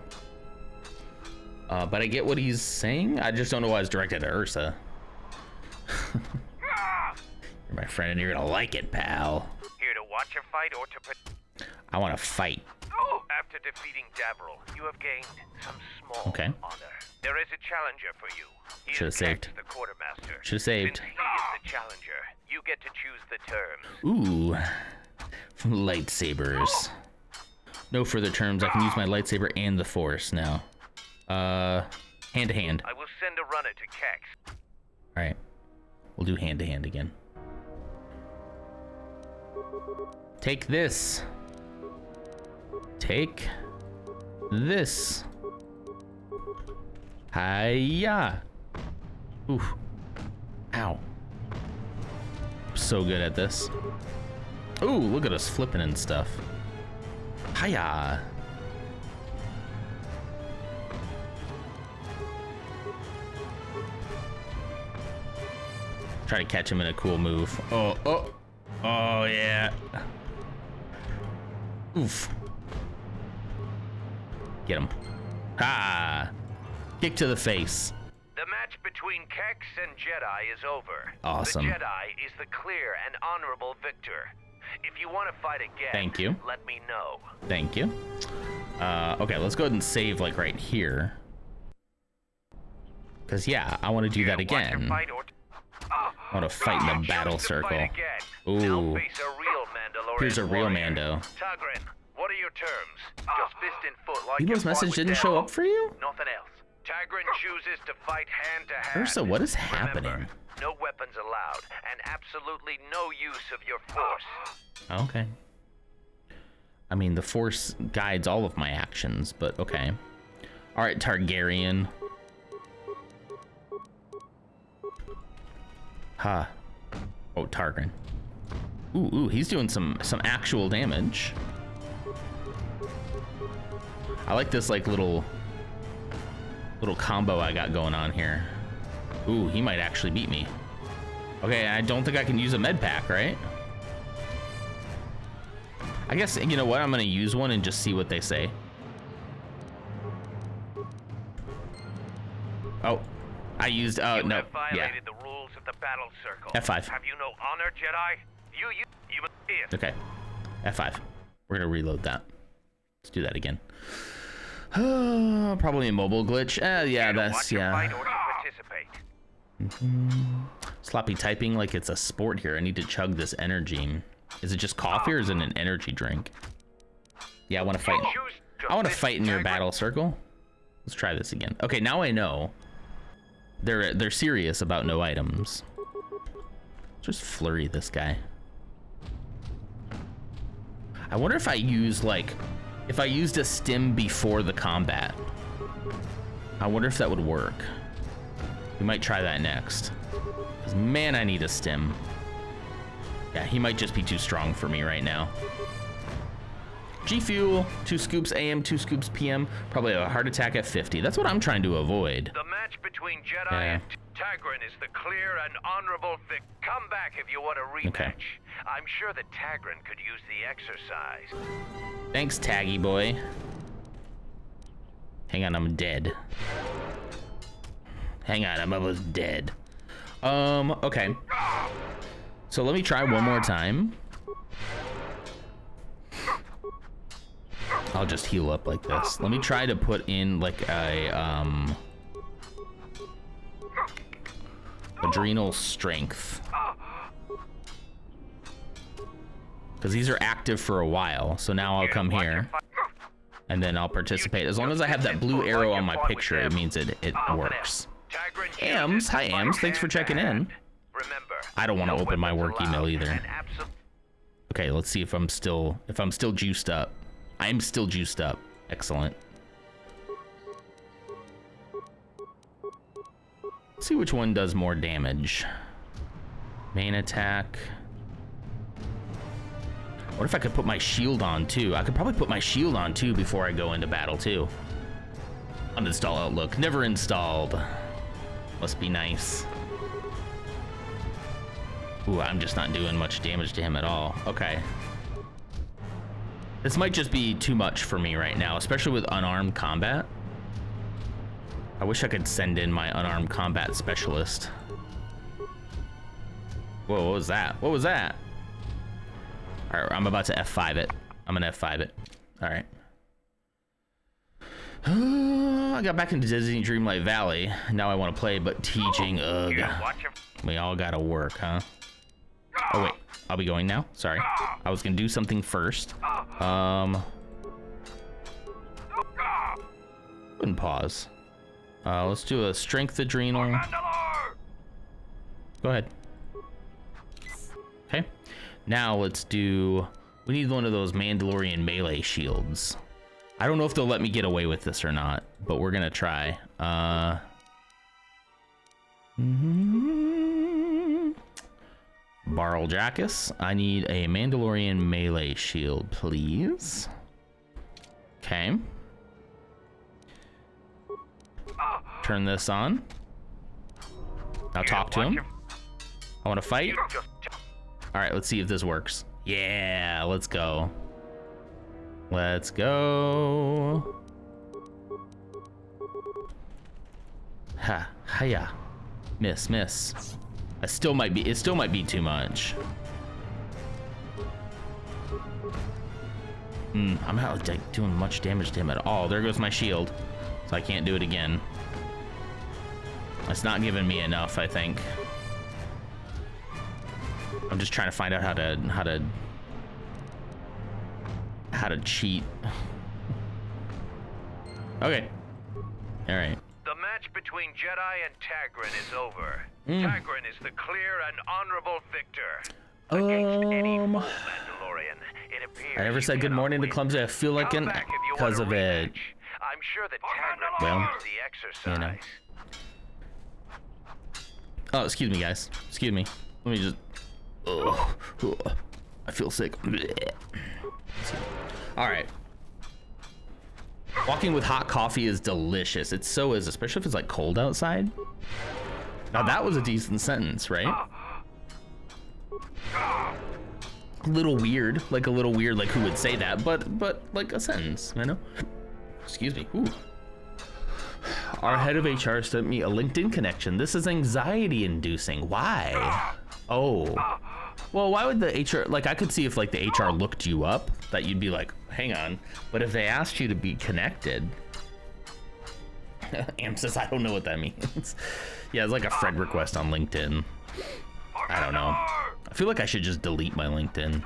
But I get what he's saying. I just don't know why it's directed at Ursa. You're my friend and you're gonna like it, pal. Here to watch a fight or to... I want to fight. After defeating Davro, you have gained some small Okay. honor. There is a challenger for you. He Should've is saved. Kex, the quartermaster. Should've saved. Since he is the challenger, you get to choose the terms. Ooh, lightsabers. No further terms. I can use my lightsaber and the Force now. Hand to hand. I will send a runner to Kex. All right, we'll do hand to hand again. Take this. Take this. Hiya. Oof. Ow. I'm so good at this. Ooh, look at us flipping and stuff. Hiya. Try to catch him in a cool move. Oh, yeah. Oof. Get him. Ha! Kick to the face. The match between Kex and Jedi is over. Awesome. The Jedi is the clear and honorable victor. If you want to fight again, Thank you. let me know. Thank you. Okay, let's go ahead and save like right here. Cause yeah, I want to do that Watch your again. fight or I want to fight in the battle Choose to fight circle. again. Ooh. Now face a real Mandalorian Here's a real warrior. Mando. Tagrin, what are your terms? Just fist and foot like Evo's you fought message with didn't Davro. show up for you? Nothing else. Tagrin chooses to fight hand to hand. Ursa, what is Remember, happening? no weapons allowed, and absolutely no use of your force. Okay. I mean, the Force guides all of my actions, but okay. All right, Targaryen. Ha. Oh, Targaryen. Ooh, he's doing some actual damage. I like this like little combo I got going on here. Ooh, he might actually beat me. Okay, I don't think I can use a med pack, right? I guess, you know what? I'm gonna use one and just see what they say. Oh, I used, no, You have violated yeah. the rules of the battle circle. F5. Have you no honor, Jedi? You must see it. Okay, F5. We're gonna reload that. Let's do that again. Probably a mobile glitch. Yeah, You that's, watch your yeah. fight or to participate. Sloppy typing like it's a sport here. I need to chug this energy. Is it just coffee or is it an energy drink? Yeah, I want to fight. I want to fight in your battle circle. Let's try this again. Okay, now I know. They're serious about no items. Just flurry this guy. I wonder if I use like, if I used a stim before the combat. I wonder if that would work. We might try that next. 'Cause man, I need a stim. Yeah, he might just be too strong for me right now. G Fuel, 2 scoops AM, 2 scoops PM. Probably a heart attack at 50. That's what I'm trying to avoid. The match between Jedi Yeah. and Tagrin is the clear and honorable vic. Come back if you want a rematch. Okay. I'm sure that Tagrin could use the exercise. Thanks, Taggy boy. Hang on, I'm dead. Hang on, I'm almost dead. Okay. So let me try one more time. I'll just heal up like this. Let me try to put in like a adrenal strength. Because these are active for a while, so now I'll come here and then I'll participate. As long as I have that blue arrow on my picture, it means it works. Ams, hi Ams, thanks for checking in. Remember, I don't want to no open my weapons work email allowed, either. and absolute Okay, let's see if I'm still juiced up. I'm still juiced up. Excellent. Let's see which one does more damage. Main attack. What if I could put my shield on too? I could probably put my shield on too before I go into battle too. Uninstall Outlook. Never installed. Must be nice. Ooh, I'm just not doing much damage to him at all. Okay. This might just be too much for me right now, especially with unarmed combat. I wish I could send in my unarmed combat specialist. Whoa, what was that? What was that? All right, I'm about to F5 it. I'm gonna F5 it. All right. I got back into Disney Dreamlight Valley. Now I want to play, but teaching, ugh. We all gotta work, huh? Oh wait, I'll be going now. Sorry, I was gonna do something first. Wouldn't pause. Let's do a strength adrenal. Go ahead. Okay. Now let's do. We need one of those Mandalorian melee shields. I don't know if they'll let me get away with this or not, but we're gonna try. Barl Jackus, I need a Mandalorian melee shield, please. Okay. Turn this on. Now talk to him. I want to fight. All right, let's see if this works. Yeah, let's go. Let's go. Ha, hiya. Miss. It still might be too much. I'm not like doing much damage to him at all. There goes my shield. So I can't do it again. It's not giving me enough, I think. I'm just trying to find out how to cheat. Okay. All right. The match between Jedi and Tagrin is over. Tagrin is the clear and honorable victor. Against any full Mandalorian, it appears I never said you good cannot morning to win. Clumsy. I feel like Come an back if you because want of a it. rematch. I'm sure that Tagrin Well, can use the exercise. Oh, excuse me, guys. Excuse me. Let me just. I feel sick. All right. Walking with hot coffee is delicious. It so is, especially if it's like cold outside. Now that was a decent sentence, right? A little weird, like who would say that, but like a sentence, you know? Excuse me. Ooh. Our head of HR sent me a LinkedIn connection. This is anxiety inducing. Why? Oh. Well, why would the HR, like I could see if like the HR looked you up, that you'd be like, hang on. But if they asked you to be connected, Am says, I don't know what that means. Yeah, it's like a friend request on LinkedIn. I don't know. I feel like I should just delete my LinkedIn.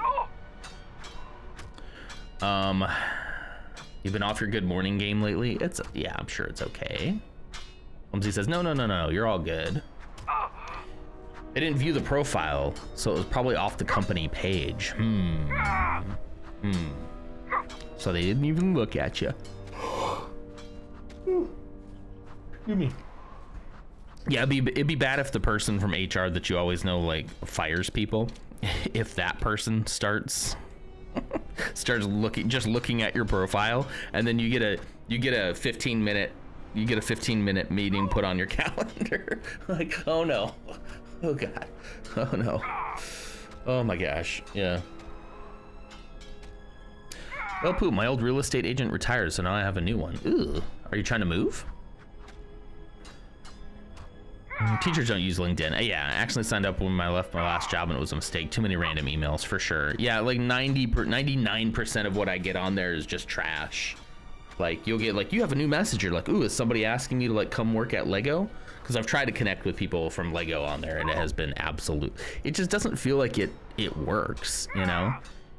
You've been off your good morning game lately? Yeah, I'm sure it's okay. Humsy says, no, you're all good. They didn't view the profile, so it was probably off the company page. So they didn't even look at you. Excuse me. Yeah, it'd be bad if the person from HR that you always know like fires people. If that person starts looking at your profile, and then you get a 15-minute meeting put on your calendar. Like, oh no, oh god, oh no, oh my gosh, yeah. Well, poop, my old real estate agent retired, so now I have a new one. Ooh, are you trying to move? Teachers don't use LinkedIn. Yeah, I actually signed up when I left my last job and it was a mistake. Too many random emails for sure. Yeah, like 99% of what I get on there is just trash. Like you'll get like, you have a new message. You're like, ooh, is somebody asking me to like come work at Lego? Because I've tried to connect with people from Lego on there and it has been absolute. It just doesn't feel like it works, you know?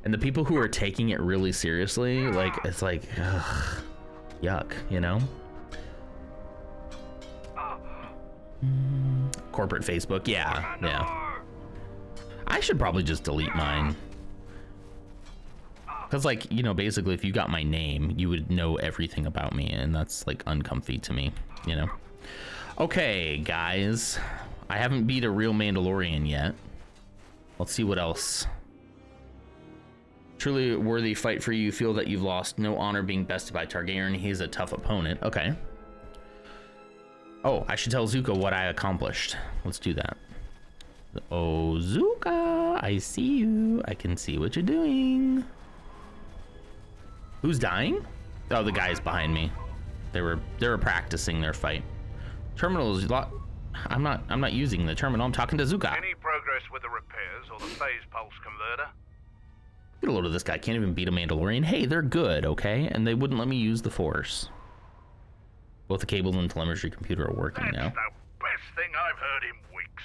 And the people who are taking it really seriously, like it's like, ugh, yuck, you know? Corporate Facebook, yeah. I should probably just delete mine. Because like, you know, basically if you got my name, you would know everything about me, and that's like uncomfy to me, you know? Okay, guys. I haven't beat a real Mandalorian yet. Let's see what else. Truly a worthy fight for you. Feel that you've lost no honor being bested by Targaryen. He's a tough opponent. Okay. Oh, I should tell Zuko what I accomplished. Let's do that. Oh, Zuka, I see you. I can see what you're doing. Who's dying? Oh, the guys behind me. They were practicing their fight. Terminal is I'm not using the terminal. I'm talking to Zuka. Any progress with the repairs or the phase pulse converter? Get a load of this guy. Can't even beat a Mandalorian. Hey, they're good, okay? And they wouldn't let me use the Force. Both the cable and telemetry computer are working now. That's the best thing I've heard in weeks.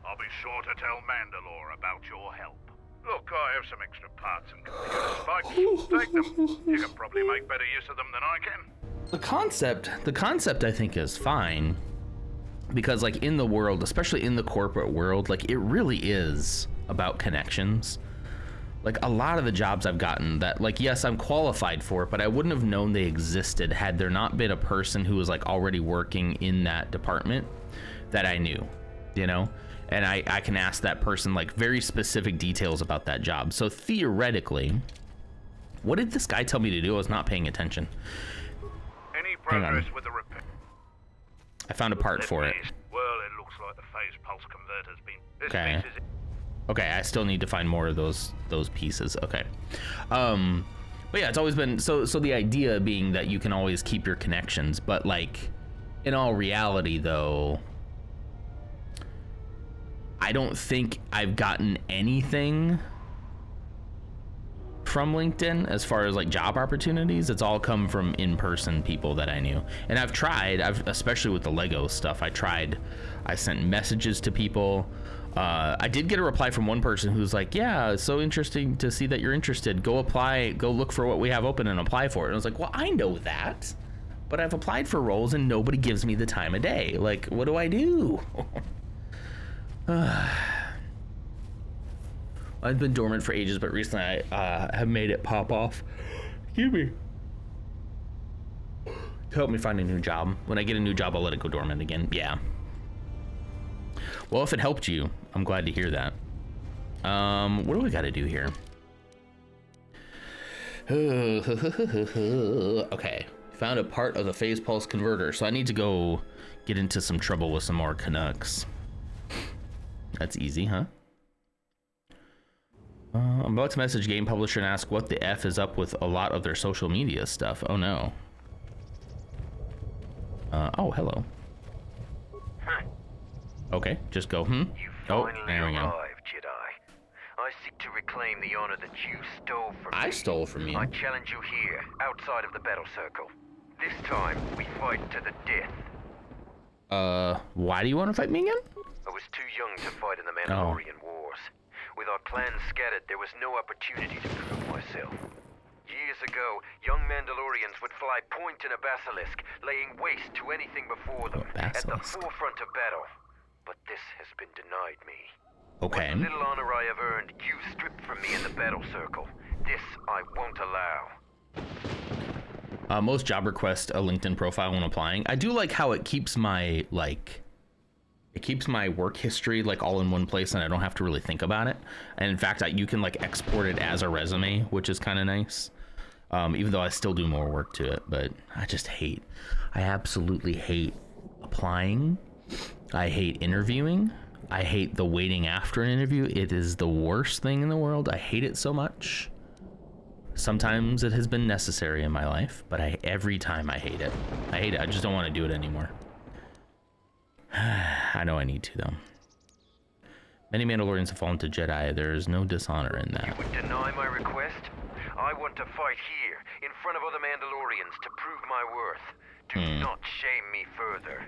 I'll be sure to tell Mandalore about your help. Look, I have some extra parts and computer spikes. Take them. You can probably make better use of them than I can. The concept I think is fine. Because like in the world, especially in the corporate world, like it really is about connections. Like a lot of the jobs I've gotten that like, yes, I'm qualified for it, but I wouldn't have known they existed had there not been a person who was like already working in that department that I knew, you know? And I can ask that person like very specific details about that job. So theoretically, what did this guy tell me to do? I was not paying attention. Any progress with the repair? I found a part for it. Well, it looks like the phase pulse converter's been... Okay. Okay, I still need to find more of those pieces. Okay. But yeah, it's always been so the idea being that you can always keep your connections, but like in all reality though, I don't think I've gotten anything from LinkedIn as far as like job opportunities. It's all come from in-person people that I knew. And I've tried, especially with the Lego stuff, I sent messages to people. I did get a reply from one person who's like, yeah, it's so interesting to see that you're interested. Go apply, go look for what we have open and apply for it. And I was like, well, I know that, but I've applied for roles and nobody gives me the time of day. Like, what do I do? I've been dormant for ages, but recently I have made it pop off. Excuse me. To help me find a new job. When I get a new job, I'll let it go dormant again. Yeah. Well, if it helped you, I'm glad to hear that. What do we got to do here? Okay, found a part of the phase pulse converter, so I need to go get into some trouble with some more Canucks. That's easy, huh? I'm about to message game publisher and ask what the F is up with a lot of their social media stuff. Oh no. Oh, hello. Okay, just go, You Oh, finally there we go. arrived, Jedi. I seek to reclaim the honor that you stole from me. I stole from you. I challenge you here, outside of the battle circle. This time, we fight to the death. Why do you want to fight me again? I was too young to fight in the Mandalorian Wars. With our clans scattered, there was no opportunity to prove myself. Years ago, young Mandalorians would fly point in a basilisk, laying waste to anything before them, at the basilisk. forefront of battle. But this has been denied me. Okay. What little honor I have earned, you stripped from me in the battle circle. This I won't allow. Most job request a LinkedIn profile when applying. I do like how it keeps my work history like all in one place and I don't have to really think about it. And in fact, you can like export it as a resume, which is kind of nice. Even though I still do more work to it, but I absolutely hate applying. I hate interviewing. I hate the waiting after an interview. It is the worst thing in the world. I hate it so much. Sometimes it has been necessary in my life, but every time I hate it. I hate it. I just don't want to do it anymore. I know I need to, though. Many Mandalorians have fallen to Jedi. There is no dishonor in that. You would deny my request? I want to fight here, in front of other Mandalorians, to prove my worth. Do not shame me further.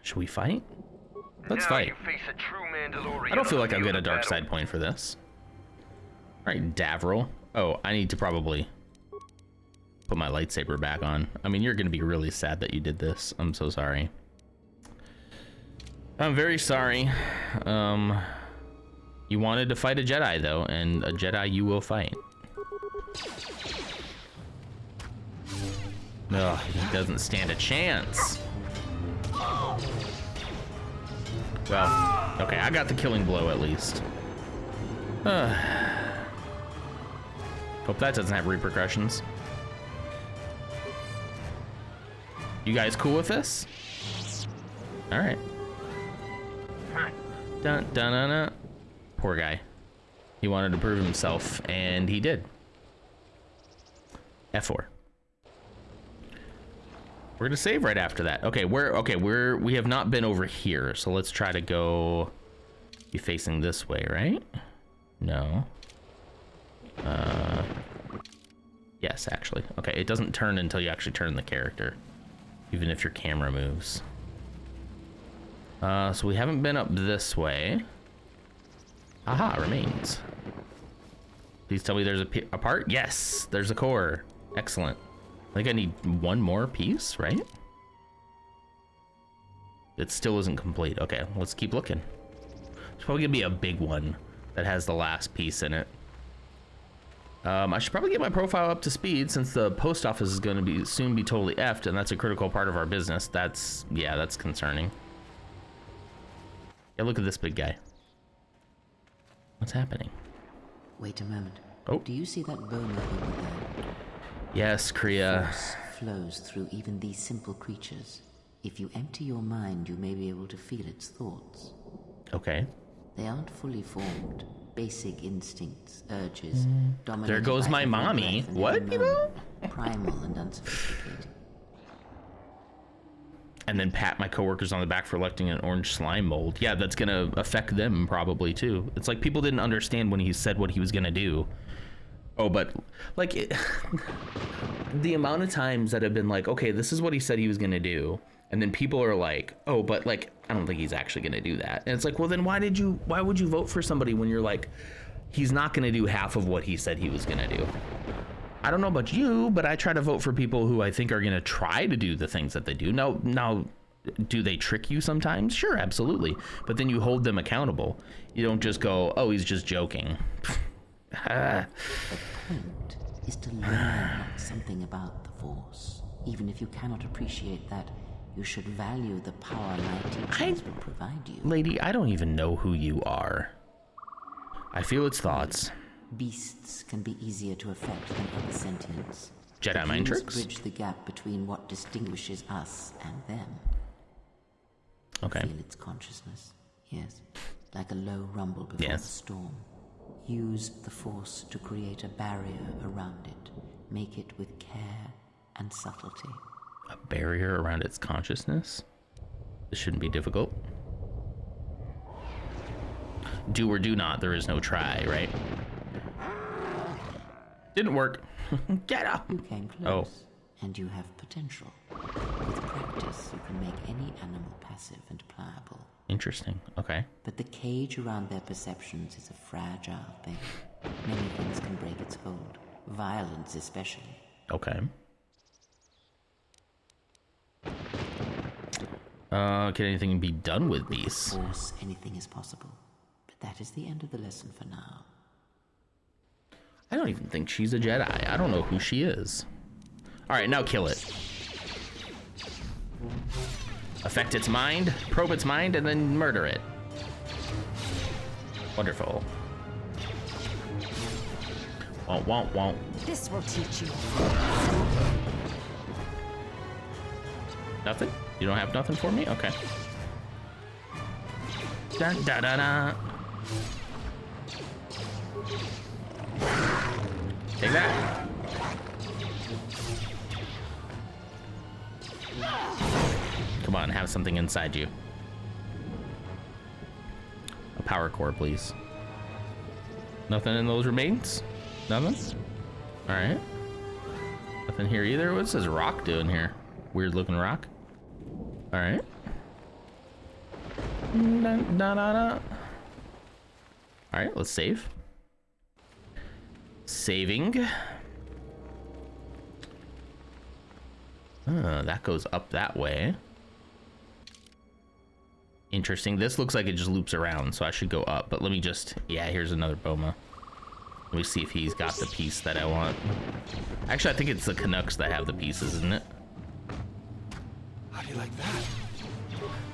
Should we fight? Let's now fight. You face a true Mandalorian. I don't feel on like the I'll get a field of dark battle. side point for this. Alright, Davril. Oh, I need to probably put my lightsaber back on. I mean, you're gonna be really sad that you did this. I'm so sorry. I'm very sorry. You wanted to fight a Jedi, though, and a Jedi you will fight. Ugh, he doesn't stand a chance. Well, okay, I got the killing blow at least. Hope that doesn't have repercussions. You guys cool with this? All right. Dun dun dun dun. Poor guy. He wanted to prove himself, and he did. F4. We're gonna save right after that. Okay, we have not been over here, so let's try to go. Be facing this way, right? No. Yes, actually. Okay, it doesn't turn until you actually turn the character, even if your camera moves. So we haven't been up this way. Aha, remains. Please tell me there's a part. Yes, there's a core. Excellent. I think I need one more piece, right? It still isn't complete. Okay, let's keep looking. There's probably gonna be a big one that has the last piece in it. I should probably get my profile up to speed since the post office is going to soon be totally effed, and that's a critical part of our business. That's concerning. Yeah, look at this big guy. What's happening? Wait a moment. Oh. Do you see that bone over there? Yes, Kriya. Force flows through even these simple creatures. If you empty your mind, you may be able to feel its thoughts. Okay. They aren't fully formed. Basic instincts, urges, dominated There goes by my every mommy. breath and What, every people? moment. Primal and unsophisticated. And then pat my coworkers on the back for electing an orange slime mold. Yeah, that's gonna affect them probably too. It's like people didn't understand when he said what he was gonna do. Oh, but like the amount of times that have been like, okay, this is what he said he was gonna do, and then people are like, oh, but like I don't think he's actually gonna do that. And it's like, well, then why would you vote for somebody when you're like, he's not gonna do half of what he said he was gonna do? I don't know about you, but I try to vote for people who I think are gonna try to do the things that they do. Now, do they trick you sometimes? Sure, absolutely. But then you hold them accountable. You don't just go, oh, he's just joking. The point is to learn something about the Force. Even if you cannot appreciate that, you should value the power my teachings will provide you. Lady, I don't even know who you are. I feel its thoughts. Beasts can be easier to affect than other sentients. Jedi mind Dreams tricks? bridge the gap between what distinguishes us and them. Okay. Feel its consciousness, yes, like a low rumble before Yes. the storm. Use the Force to create a barrier around it. Make it with care and subtlety. A barrier around its consciousness? This shouldn't be difficult. Do or do not, there is no try, right? Didn't work. Get up! You came close, and you have potential. With practice, you can make any animal passive and pliable. Interesting. Okay. But the cage around their perceptions is a fragile thing. Many things can break its hold. Violence especially. Okay. Can anything be done with beasts? Of course, anything is possible. But that is the end of the lesson for now. I don't even think she's a Jedi. I don't know who she is. Alright, now kill it. Affect its mind, probe its mind, and then murder it. Wonderful. Won't. This will teach you. Nothing? You don't have nothing for me? Okay. Dun, da, da, da. Take that. Come on, have something inside you. A power core, please. Nothing in those remains? Nothing? Alright. Nothing here either. What's this rock doing here? Weird looking rock. Alright. Alright, let's save. Saving. That goes up that way. Interesting. This looks like it just loops around, so I should go up. But let me just... Yeah, here's another Boma. Let me see if he's got the piece that I want. Actually, I think it's the Canucks that have the pieces, isn't it? How do you like that?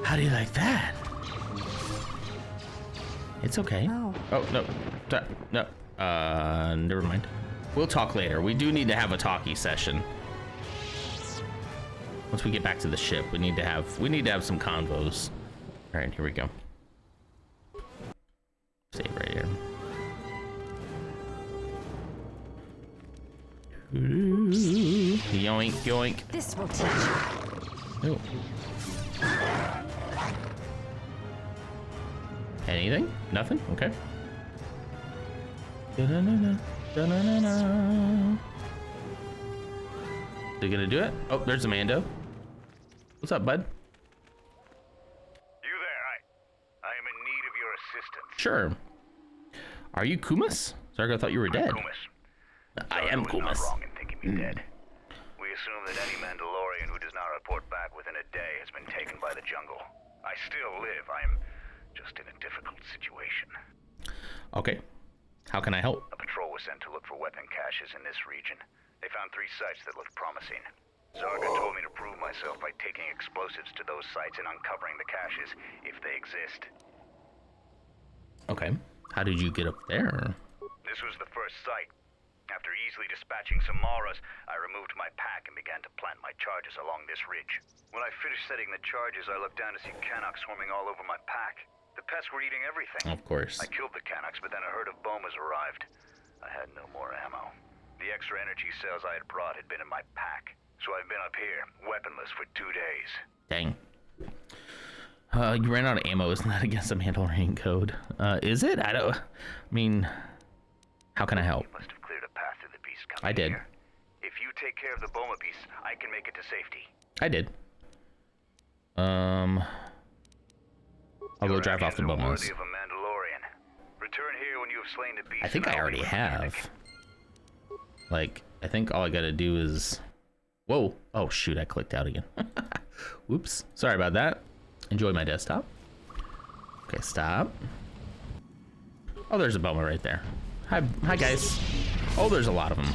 How do you like that? It's okay. Oh. Oh, no. No. Never mind. We'll talk later. We do need to have a talkie session. Once we get back to the ship, we need to have some convos. All right, here we go. Save right here. Yoink, yoink. This will teach you. Oh. Anything? Nothing? Okay. Da-na-na-na, da-na-na-na. They gonna do it? Oh, there's Amando. What's up, bud? You there? I am in need of your assistance. Sure. Are you Kumas? Zargo thought you were dead. Kumas. I am Zargo is not Kumas. wrong in thinking me dead. We assume that any Mandalorian who does not report back within a day has been taken by the jungle. I still live. I am just in a difficult situation. Okay. How can I help? A patrol was sent to look for weapon caches in this region. They found 3 sites that looked promising. Zarga told me to prove myself by taking explosives to those sites and uncovering the caches, if they exist. Okay. How did you get up there? This was the first site. After easily dispatching some Maras, I removed my pack and began to plant my charges along this ridge. When I finished setting the charges, I looked down to see Canucks swarming all over my pack. The pests were eating everything. Of course. I killed the Canucks, but then a herd of Bomas arrived. I had no more ammo. The extra energy cells I had brought had been in my pack. So I've been up here, weaponless for 2 days. Dang. You ran out of ammo. Isn't that against the Mandalorian code? Is it? I mean, how can I help? You must have cleared a path through the beast coming I did. here. If you take care of the Boma beast, I can make it to safety. I did. I'll go drive off the Your actions are Bomas. worthy of a Mandalorian. Return here when you have slain the beast. I think and I I'll already be have. mechanic. Like, I think all I gotta do is... Whoa. Oh, shoot, I clicked out again. Whoops. Sorry about that. Enjoy my desktop. Okay, stop. Oh, there's a Boma right there. Hi, guys. Oh, there's a lot of them.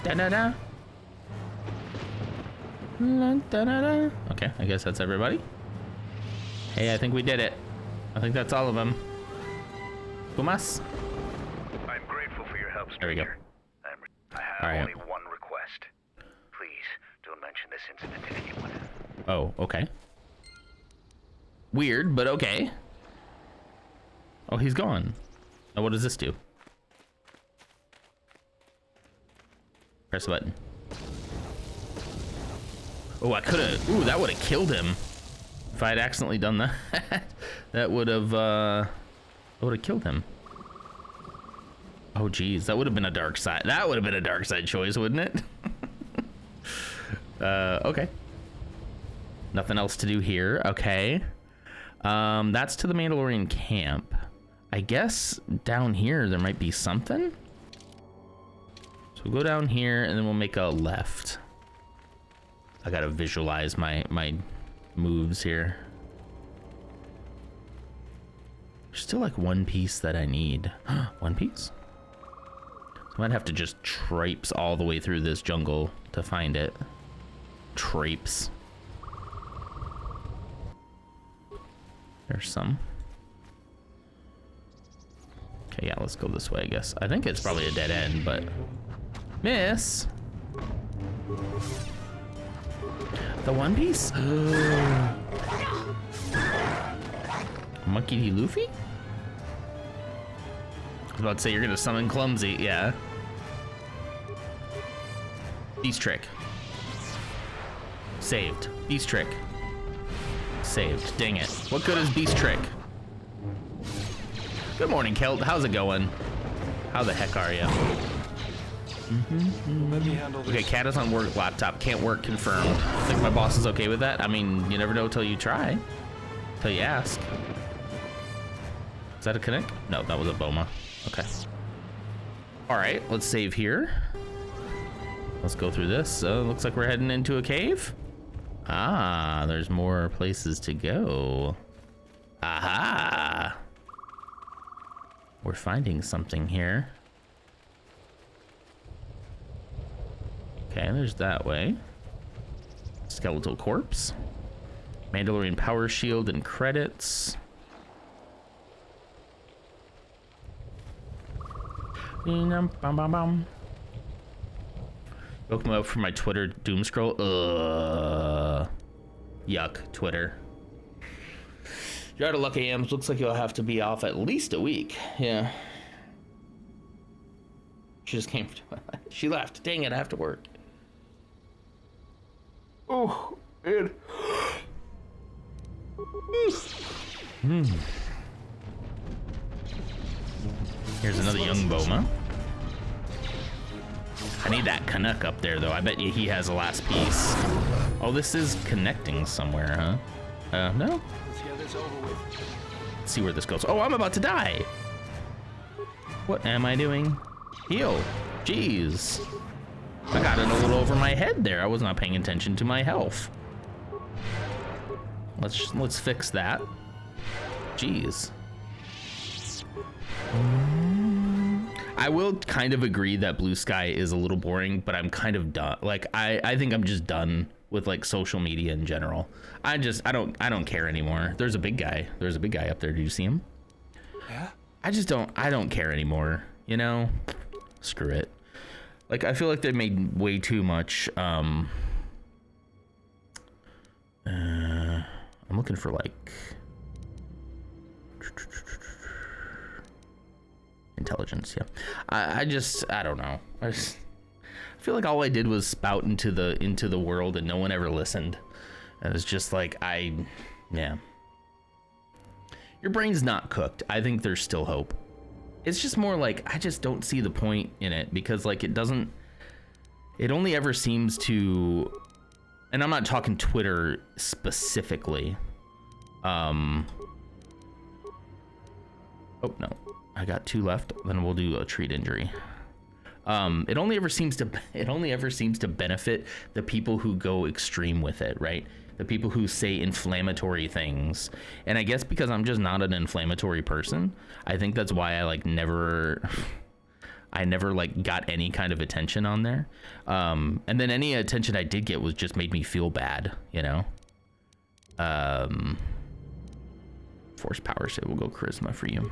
Da-da-da. Da-da-da. Okay, I guess that's everybody. Hey, I think we did it. I think that's all of them. Pumas? I'm grateful for your help, There we go. stranger. I have All right. only one request. Please, don't mention this incident to anyone. Oh, okay. Weird, but okay. Oh, he's gone. Now what does this do? Press the button. Oh, I could have. Ooh, that would have killed him. If I had accidentally done that, that would have killed him. Oh, geez, that would have been a dark side. That would have been a dark side choice, wouldn't it? Okay. Nothing else to do here. Okay. That's to the Mandalorian camp. I guess down here there might be something. So we'll go down here and then we'll make a left. I gotta visualize my moves here. There's still like one piece that I need. One piece? So I might have to just traipse all the way through this jungle to find it. Traipse. There's some. Okay, yeah, let's go this way, I guess. I think it's probably a dead end, but... Miss! The One Piece? Monkey D. Luffy? I was about to say, you're gonna summon Clumsy, yeah. Beast Trick. Saved. Beast Trick. Saved. Dang it. What good is Beast Trick? Good morning, Kelt. How's it going? How the heck are you? Let me handle this. Okay, Cat is on work laptop. Can't work confirmed. Think my boss is okay with that? I mean, you never know till you try. Till you ask. Is that a connect? No, that was a Boma. Okay. Alright, let's save here. Let's go through this. Looks like we're heading into a cave. Ah, there's more places to go. Aha! We're finding something here. Okay, there's that way. Skeletal corpse. Mandalorian power shield and credits. Welcome up for my Twitter doom scroll. Yuck, Twitter. You're out of luck, AMs. Looks like you'll have to be off at least a week. Yeah. She just came. She left. Dang it, I have to work. Oh, man. Here's another young Boma. I need that Canuck up there, though. I bet you he has the last piece. Oh, this is connecting somewhere, huh? No? Let's see where this goes. Oh, I'm about to die. What am I doing? Heal. Jeez. I got it a little over my head there. I was not paying attention to my health. Let's fix that. Jeez. I will kind of agree that Blue Sky is a little boring, but I'm kind of done. Like I think I'm just done with like social media in general. I don't care anymore. There's a big guy. There's a big guy up there. Did you see him? Yeah. I don't care anymore. You know? Screw it. Like I feel like they made way too much I'm looking for like intelligence. Yeah, I don't know. I feel like all I did was spout into the world and no one ever listened. And it's just like yeah. Your brain's not cooked. I think there's still hope. It's just more like I just don't see the point in it because like it only ever seems to, and I'm not talking Twitter specifically. Oh no, I got 2 left. Then we'll do a treat injury. It only ever seems to benefit the people who go extreme with it, right? The people who say inflammatory things. And I guess because I'm just not an inflammatory person, I think that's why I like never I never like got any kind of attention on there. And then any attention I did get was just made me feel bad, you know? Force power save, we'll go charisma for you.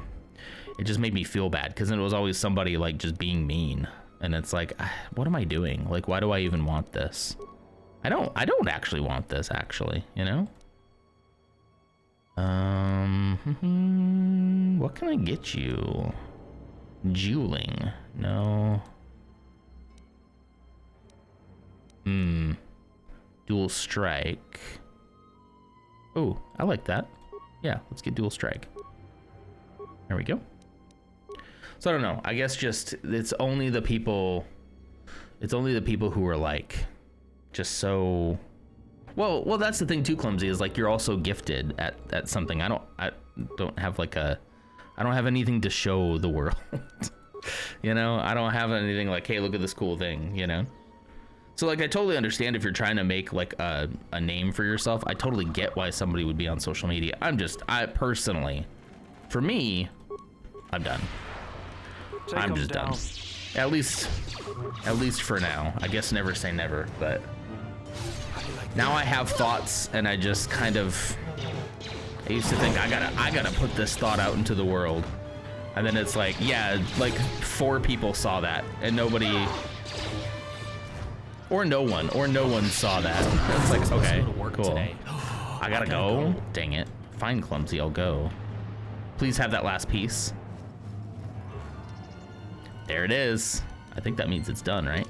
It just made me feel bad because it was always somebody like just being mean. And it's like, what am I doing? Like, why do I even want this? I don't actually want this, actually, you know? What can I get you? Dueling, no. Dual strike. Oh, I like that. Yeah, let's get dual strike. There we go. So I don't know. I guess just it's only the people who are like just so well that's the thing too, Clumsy, is like you're also gifted at something. I don't have anything to show the world. You know, I don't have anything like, hey, look at this cool thing, you know? So like I totally understand if you're trying to make like a name for yourself. I totally get why somebody would be on social media. I personally, for me, I'm done. I'm just done. At least for now. I guess never say never, but now I have thoughts and I just kind of, I used to think I gotta put this thought out into the world. And then it's like, yeah, like 4 people saw that and nobody, or no one saw that. It's like, okay, cool. I gotta go. Dang it. Fine, Clumsy, I'll go. Please have that last piece. There it is. I think that means it's done, right?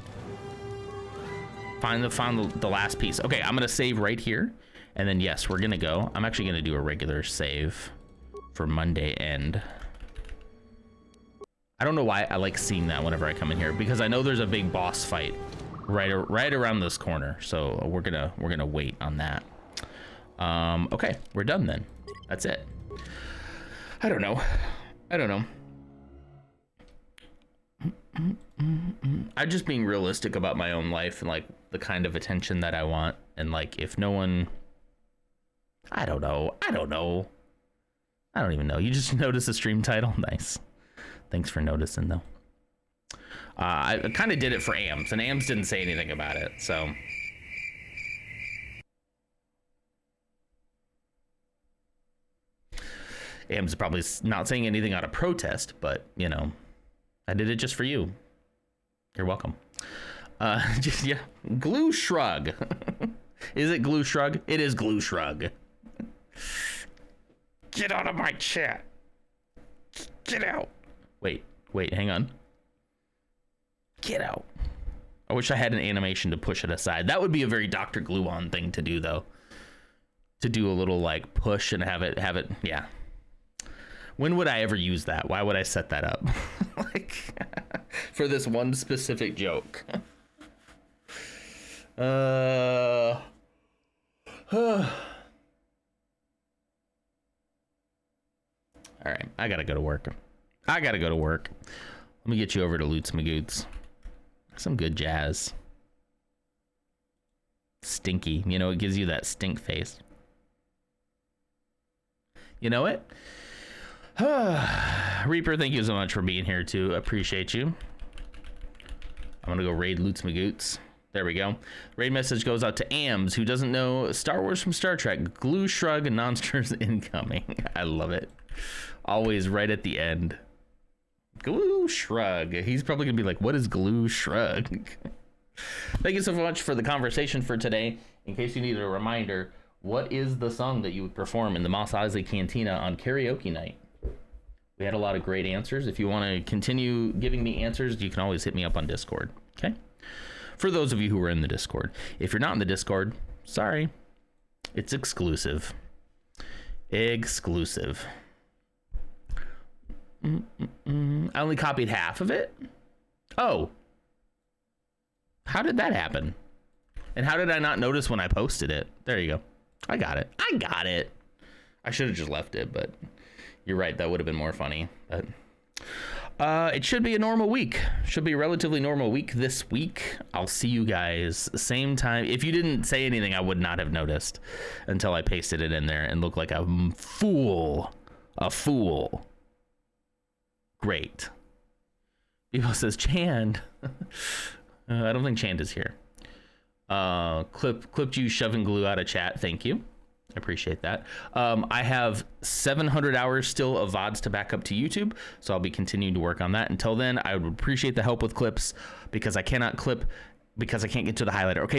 Find the last piece. Okay, I'm gonna save right here. And then yes, we're gonna go. I'm actually gonna do a regular save for Monday end. I don't know why I like seeing that whenever I come in here, because I know there's a big boss fight right around this corner. So we're gonna wait on that. Okay, we're done then. That's it. I don't know. I'm just being realistic about my own life and like the kind of attention that I want. And like, if no one, I don't know. I don't even know. You just noticed the stream title. Nice. Thanks for noticing though. I kind of did it for AMS and AMS didn't say anything about it. So AMS is probably not saying anything out of protest, but you know, I did it just for you. You're welcome. Just, yeah. Glue Shrug. Is it Glue Shrug? It is Glue Shrug. Get out of my chat. Get out. Wait, hang on. Get out. I wish I had an animation to push it aside. That would be a very Dr. Gluon thing to do, though. To do a little, like, push and have it, yeah. When would I ever use that? Why would I set that up? Like, for this one specific joke. All right, I gotta go to work. Let me get you over to Loots Magoots. Some good jazz. Stinky, you know, it gives you that stink face. You know it? Reaper, thank you so much for being here too. Appreciate you. I'm gonna go raid Loots Magoots. There we go. Raid message goes out to AMS, who doesn't know Star Wars from Star Trek. Glue Shrug and Monsters incoming. I love it. Always right at the end. Glue Shrug. He's probably gonna be like, what is Glue Shrug? Thank you so much for the conversation for today. In case you needed a reminder, what is the song that you would perform in the Mos Eisley Cantina on karaoke night? We had a lot of great answers. If you want to continue giving me answers, you can always hit me up on Discord. Okay? For those of you who are in the Discord. If you're not in the Discord, sorry. It's exclusive. Exclusive. I only copied half of it? Oh. How did that happen? And how did I not notice when I posted it? There you go. I got it. I should have just left it, but you're right. That would have been more funny. But it should be a normal week. Should be a relatively normal week this week. I'll see you guys same time. If you didn't say anything, I would not have noticed until I pasted it in there and looked like a fool. A fool. Great. Evo says Chand. I don't think Chand is here. Clipped you shoving glue out of chat. Thank you. I appreciate that. I have 700 hours still of VODs to back up to YouTube, so I'll be continuing to work on that. Until then, I would appreciate the help with clips because I cannot clip because I can't get to the highlighter. Okay, bye.